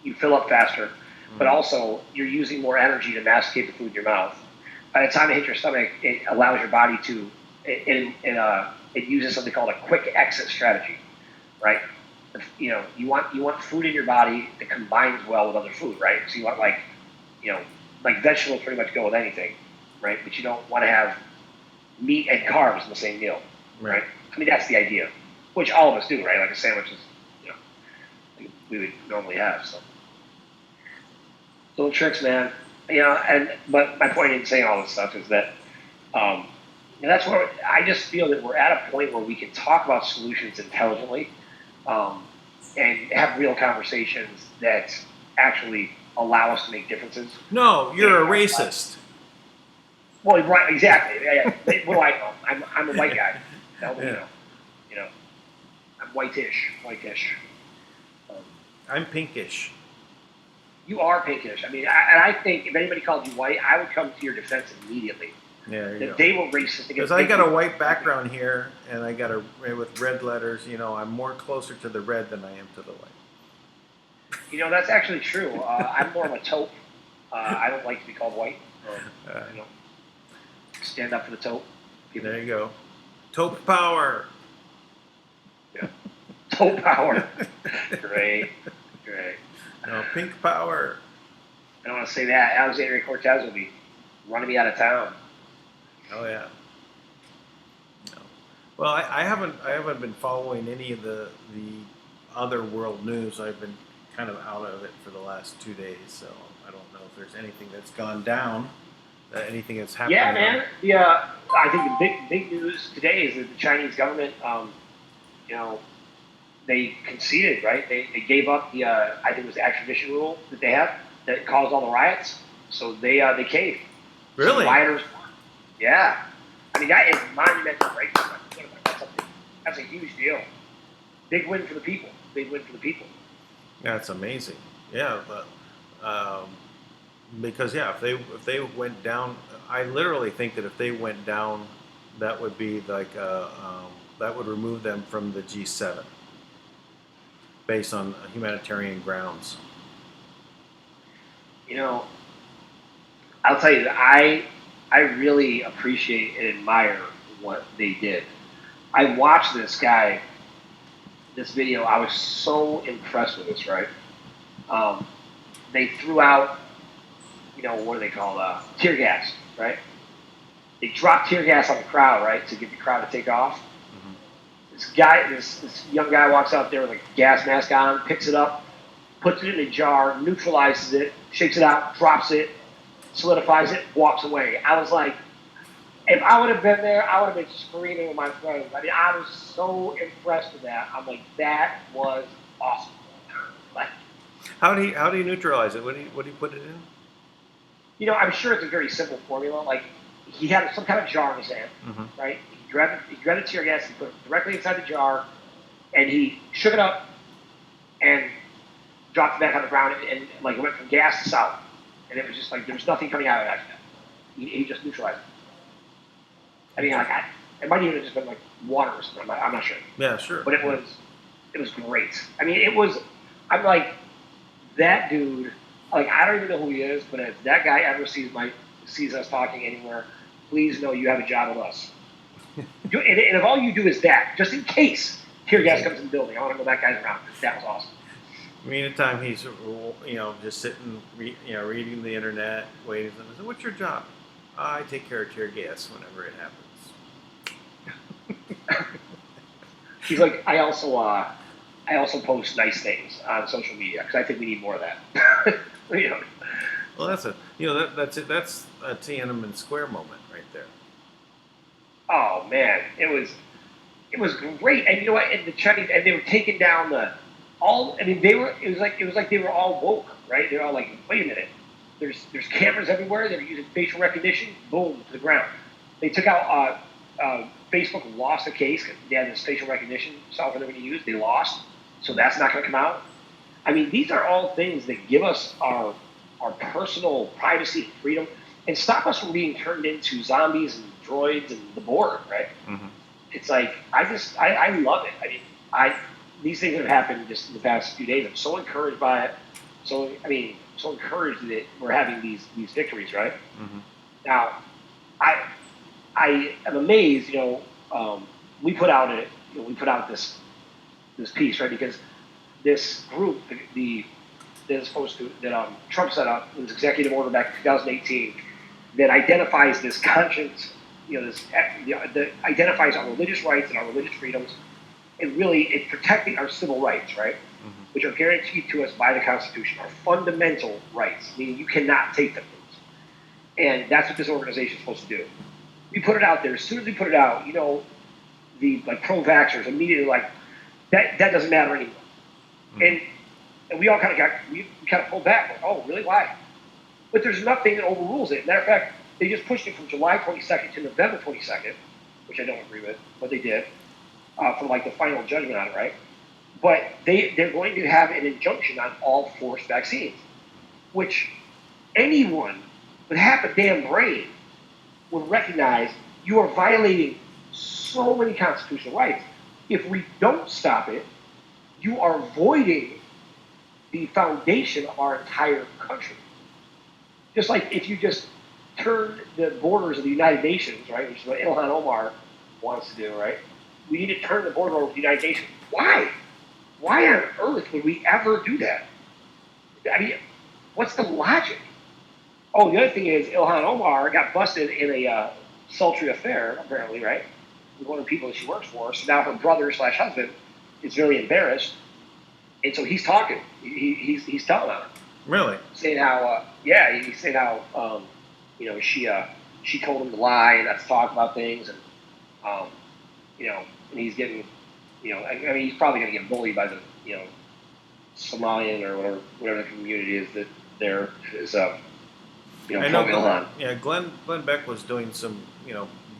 You fill up faster, but also you're using more energy to masticate the food in your mouth. By the time it hits your stomach, it allows your body to, it uses something called a quick exit strategy, right? You want food in your body that combines well with other food, right? So you want like vegetables pretty much go with anything, right? But you don't want to have meat and carbs in the same meal, right? I mean, that's the idea, which all of us do, right? Like a sandwich is, we would normally have. So little tricks, man. But my point in saying all this stuff is that that's where I just feel that we're at a point where we can talk about solutions intelligently and have real conversations that actually allow us to make differences. No, you're a racist. Well, right, exactly. Yeah. What do I know? I'm a white guy. I'm whitish. I'm pinkish. You are pinkish. I mean, I think if anybody called you white, I would come to your defense immediately. Yeah, there you go. They were racist because I got a white background here, and I got with red letters. I'm more closer to the red than I am to the white. That's actually true. I'm more of a taupe. I don't like to be called white. Stand up for the taupe. There you go. Taupe power. Yeah. Taupe power. Great. No, pink power. I don't want to say that. Alexandria Cortez will be running me out of town. Oh yeah. No. Well, I haven't been following any of the other world news. I've been kind of out of it for the last 2 days, so I don't know if there's anything that's gone down, anything that's happened. Yeah, man. I think the big news today is that the Chinese government, they conceded, right? They gave up the I think it was the extradition rule that they have that caused all the riots. So they caved. Really? So rioters. Yeah. I mean, that is monumental breakthrough. That's a huge deal. Big win for the people. Yeah, it's amazing. Yeah, but because if they went down, I literally think that if they went down, that would be like that would remove them from the G7 based on humanitarian grounds. I'll tell you that I really appreciate and admire what they did. I watched this video. I was so impressed with this, right? They threw out, what do they call tear gas, right? They dropped tear gas on the crowd, right, to get the crowd to take off. Mm-hmm. This young guy walks out there with a gas mask on, picks it up, puts it in a jar, neutralizes it, shakes it out, drops it, solidifies it, walks away. I was like, if I would have been there, I would have been screaming with my friends. I mean, I was so impressed with that. I'm like, that was awesome. Like, how do you neutralize it? What do you put it in? I'm sure it's a very simple formula. Like, he had some kind of jar in his hand, mm-hmm. right? He He grabbed the tear gas, he put it directly inside the jar, and he shook it up and dropped it back on the ground, and like it went from gas to solid. And it was just like there was nothing coming out of it after that. He just neutralized it. I mean, like it might even have just been like water or something. I'm not sure. Yeah, sure. But it was great. I mean, I'm like, that dude. Like, I don't even know who he is, but if that guy ever sees us talking anywhere, please know you have a job with us. And if all you do is that, just in case tear gas comes in the building, I want to know that guy's around. That was awesome. Meantime, he's just sitting, reading the internet, waiting. I said, "What's your job?" I take care of tear gas whenever it happens. He's like, I also post nice things on social media because I think we need more of that. Well, that's it. That's a Tiananmen Square moment right there. Oh man, it was great. And you know what? And the Chinese, and they were taking down it was like they were all woke, right? They're all like, wait a minute, there's cameras everywhere. They're using facial recognition. Boom, to the ground. They took out. Facebook lost a case because they had this facial recognition software they were going to use. They lost, so that's not going to come out. I mean, these are all things that give us our personal privacy and freedom and stop us from being turned into zombies and droids and the Borg, right? Mm-hmm. It's like, I love it. I mean, these things have happened just in the past few days. I'm so encouraged by it. So encouraged that we're having these victories, right? Mm-hmm. Now, I am amazed. We put out this piece, right? Because this group, that Trump set up, this executive order back in 2018, that identifies this conscience, that identifies our religious rights and our religious freedoms, and really it's protecting our civil rights, right? Mm-hmm. Which are guaranteed to us by the Constitution, our fundamental rights, meaning you cannot take them. And that's what this organization is supposed to do. We put it out there. As soon as we put it out, the pro-vaxxers immediately like that doesn't matter anymore. Mm-hmm. And we all kind of pulled back. Like, oh, really? Why? But there's nothing that overrules it. Matter of fact, they just pushed it from July 22nd to November 22nd, which I don't agree with, but they did, for like the final judgment on it, right? But they're going to have an injunction on all forced vaccines, which anyone with half a damn brain would recognize you are violating so many constitutional rights. If we don't stop it, you are voiding the foundation of our entire country. Just like if you just turn the borders of the United Nations, right, which is what Ilhan Omar wants to do, right? We need to turn the border over to the United Nations. Why? Why on earth would we ever do that? I mean, what's the logic? Oh, the other thing is Ilhan Omar got busted in a sultry affair, apparently, right? With one of the people that she works for. So now her brother/husband is really embarrassed. And so he's talking. He's telling on her. Really? Saying how, he's saying how, she told him to lie and not to talk about things. And, and he's getting, I mean, he's probably going to get bullied by the, Somalian or whatever the community is that there is, I know Glenn Beck was doing some,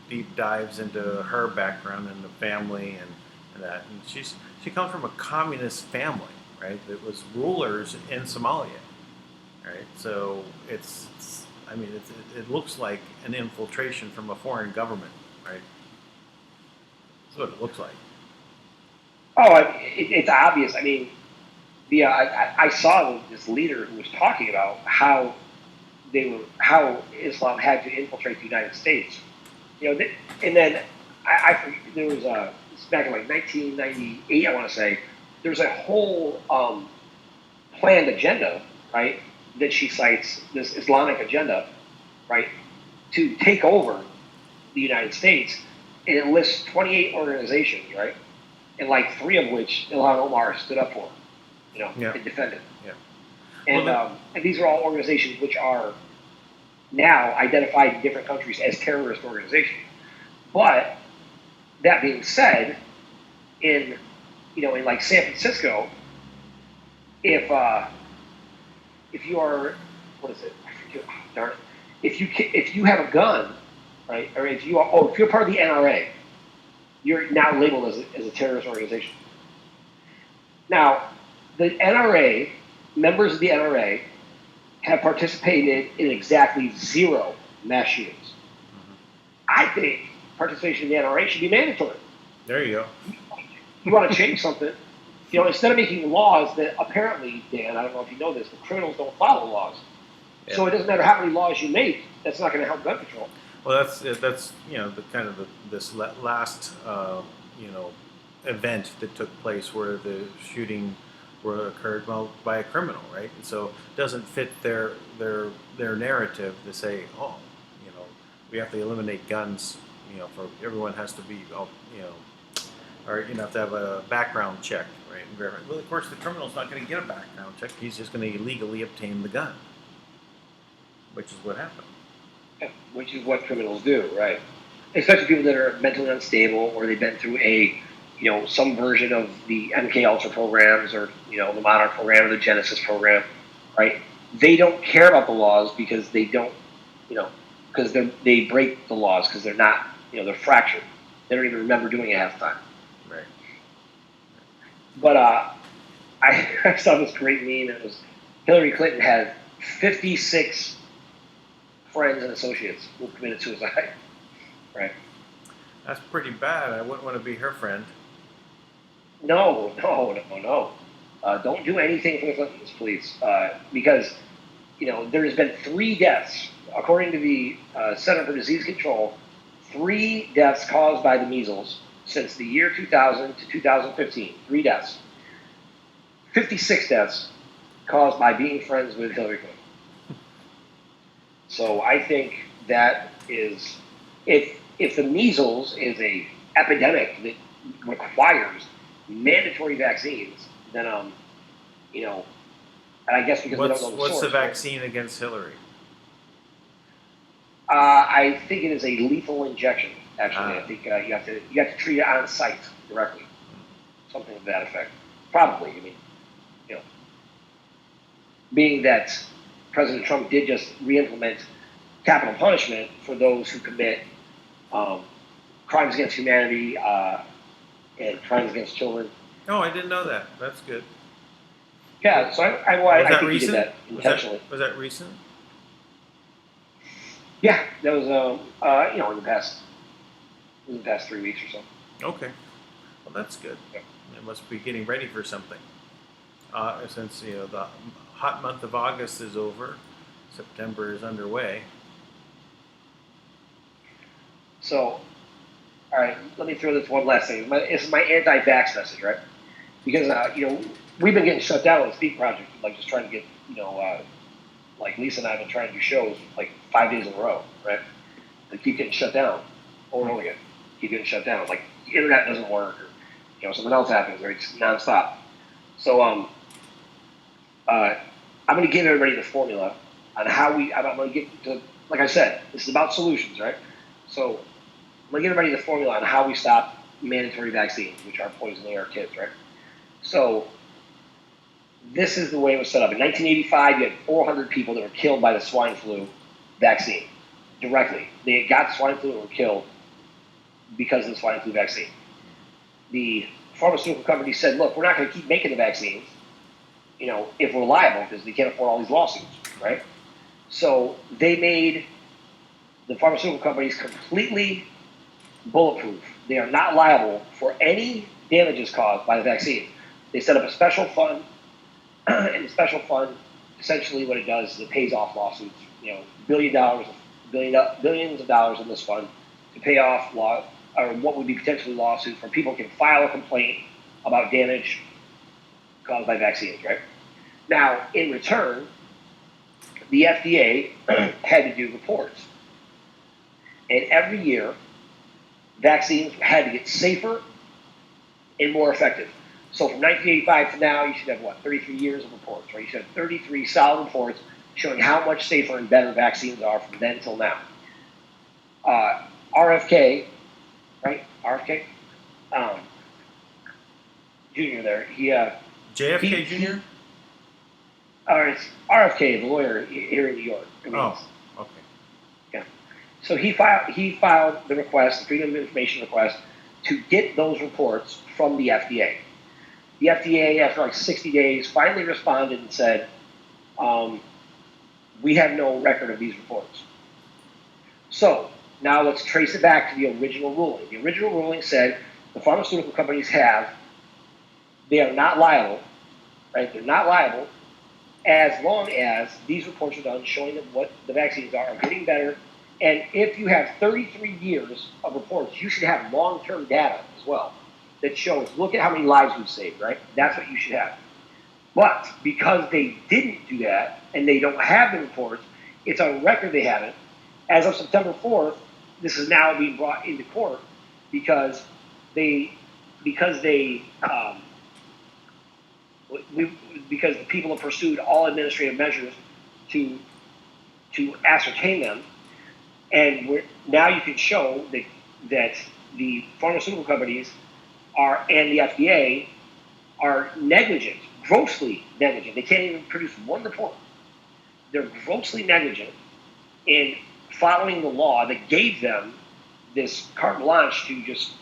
deep dives into her background and the family and that. And she comes from a communist family, right? That was rulers in Somalia, right? So it looks like an infiltration from a foreign government, right? That's what it looks like. Oh, it's obvious. I mean, I saw this leader who was talking about how Islam had to infiltrate the United States, and then there was back in like 1998, I want to say, there's a whole planned agenda, right, that she cites, this Islamic agenda, right, to take over the United States, and it lists 28 organizations, right, and like 3 of which Ilhan Omar stood up for, and defended. Yeah. And and these are all organizations which are now identified in different countries as terrorist organizations. But that being said, in like San Francisco, if you are, what is it? I forget. Oh, darn it. If you have a gun, right, or if you're part of the NRA, you're now labeled as a terrorist organization. Now, the NRA, members of the NRA, have participated in exactly 0 mass shootings. I think participation in the NRA should be mandatory. There you go. You want to change something, instead of making laws that apparently, Dan, I don't know if you know this, but criminals don't follow laws. Yeah. So it doesn't matter how many laws you make, that's not going to help gun control. Well, that's the kind of this last event that took place where the shooting occurred by a criminal, right? And so it doesn't fit their narrative to say, we have to eliminate guns, for everyone has to be, or have to have a background check, right? Well, of course, the criminal's not going to get a background check. He's just going to illegally obtain the gun, which is what happened. Yeah, which is what criminals do, right? Especially people that are mentally unstable, or they've been through some version of the MK Ultra programs, or the Monarch program, or the Genesis program, right? They don't care about the laws because they don't, because they break the laws because they're not, they're fractured. They don't even remember doing it half the time. Right. But I saw this great meme. It was Hillary Clinton had 56 friends and associates who committed suicide. Right. That's pretty bad. I wouldn't want to be her friend. No. Don't do anything for the Clintons, please, because there has been 3 deaths, according to the Center for Disease Control, 3 deaths caused by the measles since the year 2000 to 2015. 3 deaths. 56 deaths caused by being friends with Hillary Clinton. So I think that is, if the measles is a epidemic that requires mandatory vaccines, then and I guess because we don't know the what's source, the vaccine against Hillary? I think it is a lethal injection. Actually, I think you have to treat it on site directly, something to that effect. Probably, being that President Trump did just re-implement capital punishment for those who commit crimes against humanity and crimes against children. Oh, I didn't know that. That's good. Yeah, so I think recent? He did that intentionally. Was that recent? Yeah, that was in the past 3 weeks or so. Okay, well that's good. Yeah. It must be getting ready for something. Since the hot month of August is over, September is underway. So, all right, let me throw this one last thing. This is my anti-vax message, right? Because we've been getting shut down on the Speak Project, like just trying to get like Lisa and I have been trying to do shows like 5 days in a row, right? They keep getting shut down over and over again. Keep getting shut down. Like the internet doesn't work, or something else happens, right? It's nonstop. So I'm going to give everybody the formula on how I'm going to get to, like I said, this is about solutions, right? So I'm going to give everybody the formula on how we stop mandatory vaccines, which are poisoning our kids, right? So this is the way it was set up. In 1985, you had 400 people that were killed by the swine flu vaccine directly. They got swine flu and were killed because of the swine flu vaccine. The pharmaceutical company said, look, we're not going to keep making the vaccines, if we're liable, because they can't afford all these lawsuits, right? So they made the pharmaceutical companies completely bulletproof. They are not liable for any damages caused by the vaccine. They set up a special fund, and the special fund, essentially what it does is it pays off lawsuits, billions of dollars in this fund to pay off or what would be potentially lawsuits where people can file a complaint about damage caused by vaccines, right? Now, in return, the FDA had to do reports. And every year, vaccines had to get safer and more effective. So from 1985 to now, you should have, 33 years of reports, right? You should have 33 solid reports showing how much safer and better vaccines are from then till now. RFK, right? RFK? Junior there. JFK Jr.? It's RFK, the lawyer here in New York. Okay. Yeah. So he filed the request, the Freedom of Information request, to get those reports from the FDA. The FDA, after like 60 days, finally responded and said, we have no record of these reports. So now let's trace it back to the original ruling. The original ruling said the pharmaceutical companies they are not liable, right? They're not liable as long as these reports are done showing that what the vaccines are getting better. And if you have 33 years of reports, you should have long-term data as well that shows, look at how many lives we've saved, right? That's what you should have. But because they didn't do that and they don't have the reports, it's on record they haven't. As of September 4th, this is now being brought into court because the people have pursued all administrative measures to ascertain them, and now you can show that the pharmaceutical companies and the FDA are negligent, grossly negligent. They can't even produce one report. They're grossly negligent in following the law that gave them this carte blanche to just,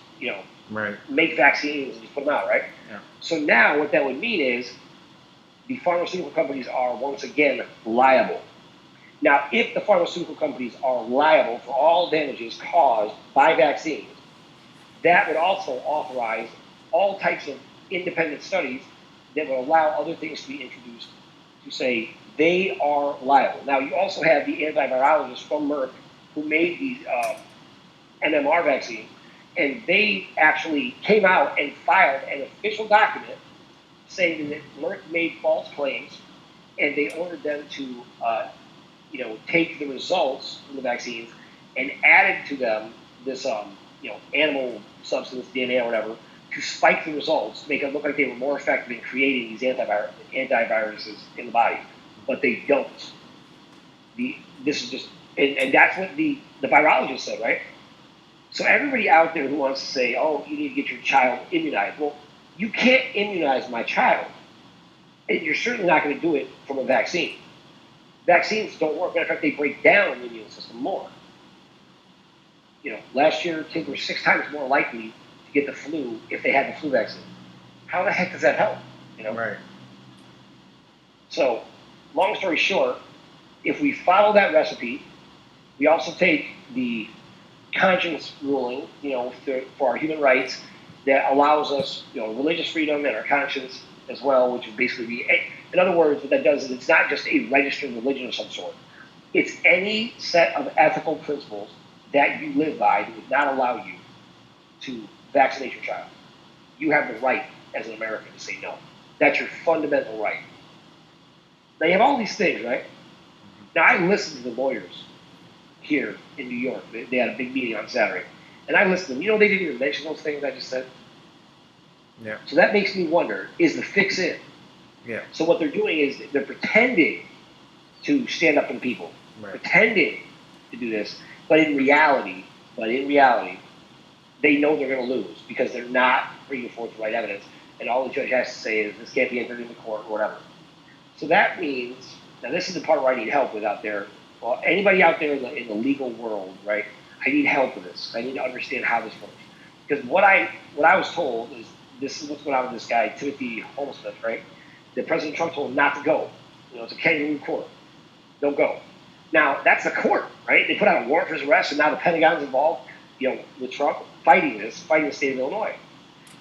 make vaccines and just put them out, right? Yeah. So now what that would mean is the pharmaceutical companies are once again liable. Now, if the pharmaceutical companies are liable for all damages caused by vaccines, that would also authorize all types of independent studies that would allow other things to be introduced to say they are liable. Now, you also have the antivirologists from Merck who made the MMR vaccine, and they actually came out and filed an official document saying that Merck made false claims, and they ordered them to, take the results from the vaccines and added to them this, animal substance, DNA or whatever, to spike the results, make it look like they were more effective in creating these antiviruses in the body, but they don't. This is just, and that's what the virologist said, right? So everybody out there who wants to say, oh, you need to get your child immunized. Well, you can't immunize my child, and you're certainly not going to do it from a vaccine. Vaccines don't work. Matter of fact, they break down the immune system more. Last year, kids were 6 times more likely to get the flu if they had the flu vaccine. How the heck does that help? Right. So, long story short, if we follow that recipe, we also take the conscience ruling, for our human rights that allows us, religious freedom and our conscience as well, which would basically be, in other words, what that does is it's not just a registered religion of some sort. It's any set of ethical principles that you live by that would not allow you to vaccinate your child. You have the right as an American to say no. That's your fundamental right. Now you have all these things, right? Now I listened to the lawyers here in New York. They had a big meeting on Saturday. And I listened to them. They didn't even mention those things I just said. Yeah. So that makes me wonder, is the fix in? Yeah. So what they're doing is they're pretending to stand up for the people, pretending to do this, but in reality, they know they're going to lose because they're not bringing forth the right evidence, and all the judge has to say is this can't be entered into court or whatever. So that means, now this is the part where I need help with out there. Well, anybody out there in the legal world, right? I need help with this. I need to understand how this works. Because what I was told is this is what's going on with this guy, Timothy Holmesmith, right? That President Trump told him not to go. It's a kangaroo court. Don't go. Now, that's the court, right? They put out a warrant for his arrest, and now the Pentagon's involved, with Trump fighting the state of Illinois.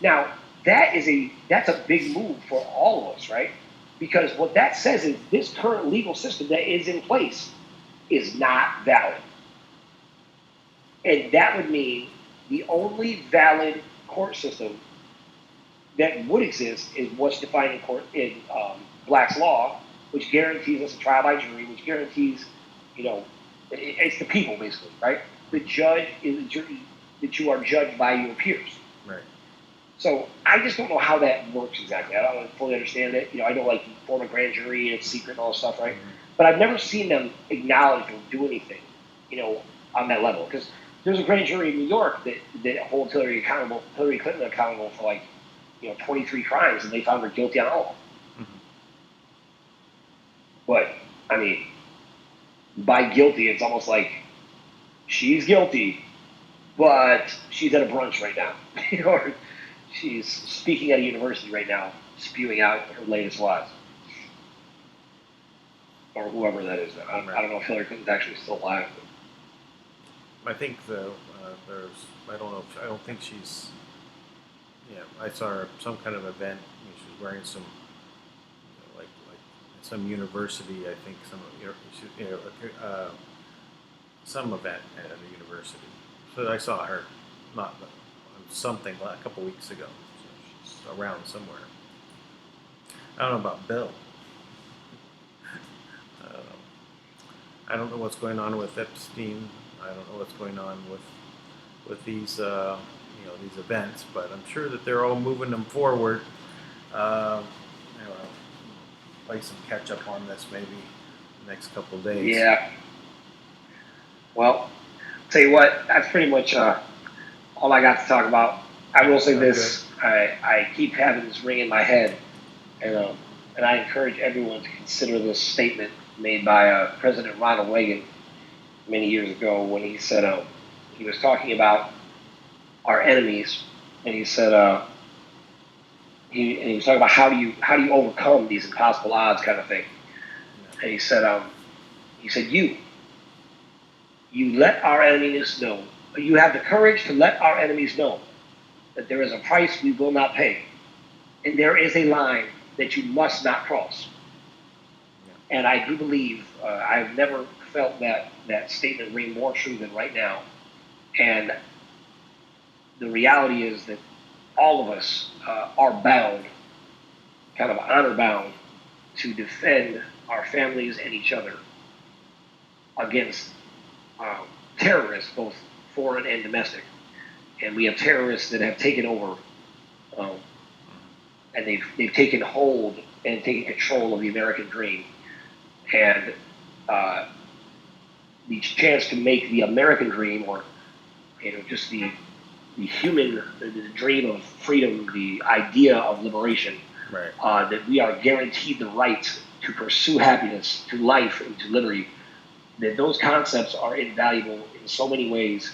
Now, that's a big move for all of us, right? Because what that says is this current legal system that is in place is not valid. And that would mean the only valid court system that would exist is what's defined in Black's Law, which guarantees us a trial by jury, which guarantees, it's the people basically, right? The judge is the jury, that you are judged by your peers. Right. So I just don't know how that works exactly. I don't fully understand it. I know like you form a grand jury and it's secret and all that stuff, right? Mm-hmm. But I've never seen them acknowledge or do anything, on that level. Because there's a grand jury in New York that holds Hillary Clinton accountable for 23 crimes, and they found her guilty on all of them. Mm-hmm. But, I mean, by guilty, it's almost like she's guilty, but she's at a brunch right now, or she's speaking at a university right now, spewing out her latest lies, or whoever that is. I don't know if Hillary Clinton's actually still alive. I think there's. I don't know. I don't think she's. Yeah, I saw her at some kind of event. She was wearing some, like some university. I think some event at a university. So I saw her, not something a couple weeks ago. So she's around somewhere. I don't know about Bill. I don't know. I don't know what's going on with Epstein. I don't know what's going on with these these events, but I'm sure that they're all moving them forward. Play some catch up on this maybe the next couple of days. Yeah. Well, tell you what, that's pretty much all I got to talk about. I will say this: I keep having this ring in my head, and I encourage everyone to consider this statement made by President Ronald Reagan many years ago when he said he was talking about our enemies, and he said he was talking about how do you overcome these impossible odds kind of thing, and he said you let our enemies know, you have the courage to let our enemies know that there is a price we will not pay, and there is a line that you must not cross. And I do believe I've never felt that statement ring more true than right now. And the reality is that all of us are bound, kind of honor bound, to defend our families and each other against terrorists, both foreign and domestic. And we have terrorists that have taken over, and they've taken hold and taken control of the American dream. And the chance to make the American dream, or just the human, the dream of freedom, the idea of liberation, right. That we are guaranteed the right to pursue happiness, to life, and to liberty. That those concepts are invaluable in so many ways.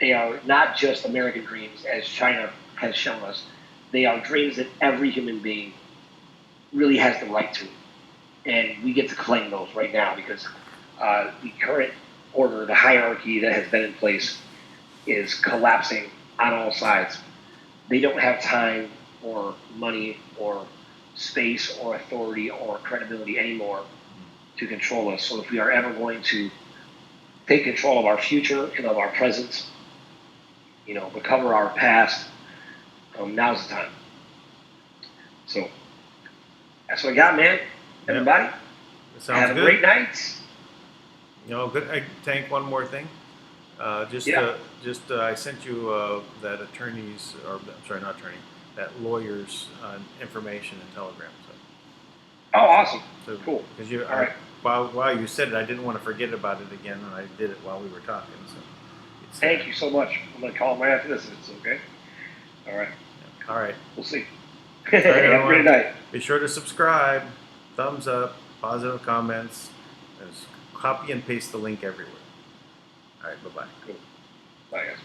They are not just American dreams, as China has shown us. They are dreams that every human being really has the right to. And we get to claim those right now because the current order, the hierarchy that has been in place, is collapsing on all sides. They don't have time or money or space or authority or credibility anymore to control us. So if we are ever going to take control of our future and of our present, recover our past, now's the time. So that's what I got, man. Everybody, have a great night. Good. Tank, one more thing. I sent you that attorney's, or I'm sorry, not attorney, that lawyer's information and telegram. So. Oh, awesome. So, cool. Because all right. While you said it, I didn't want to forget about it again, and I did it while we were talking. So. Thank you so much. I'm going to call him right after this if it's okay. All right. Yeah. All right. We'll see. Have a great night. Be sure to subscribe, thumbs up, positive comments. Just copy and paste the link everywhere. All right. Bye-bye. Cool. Bye, guys.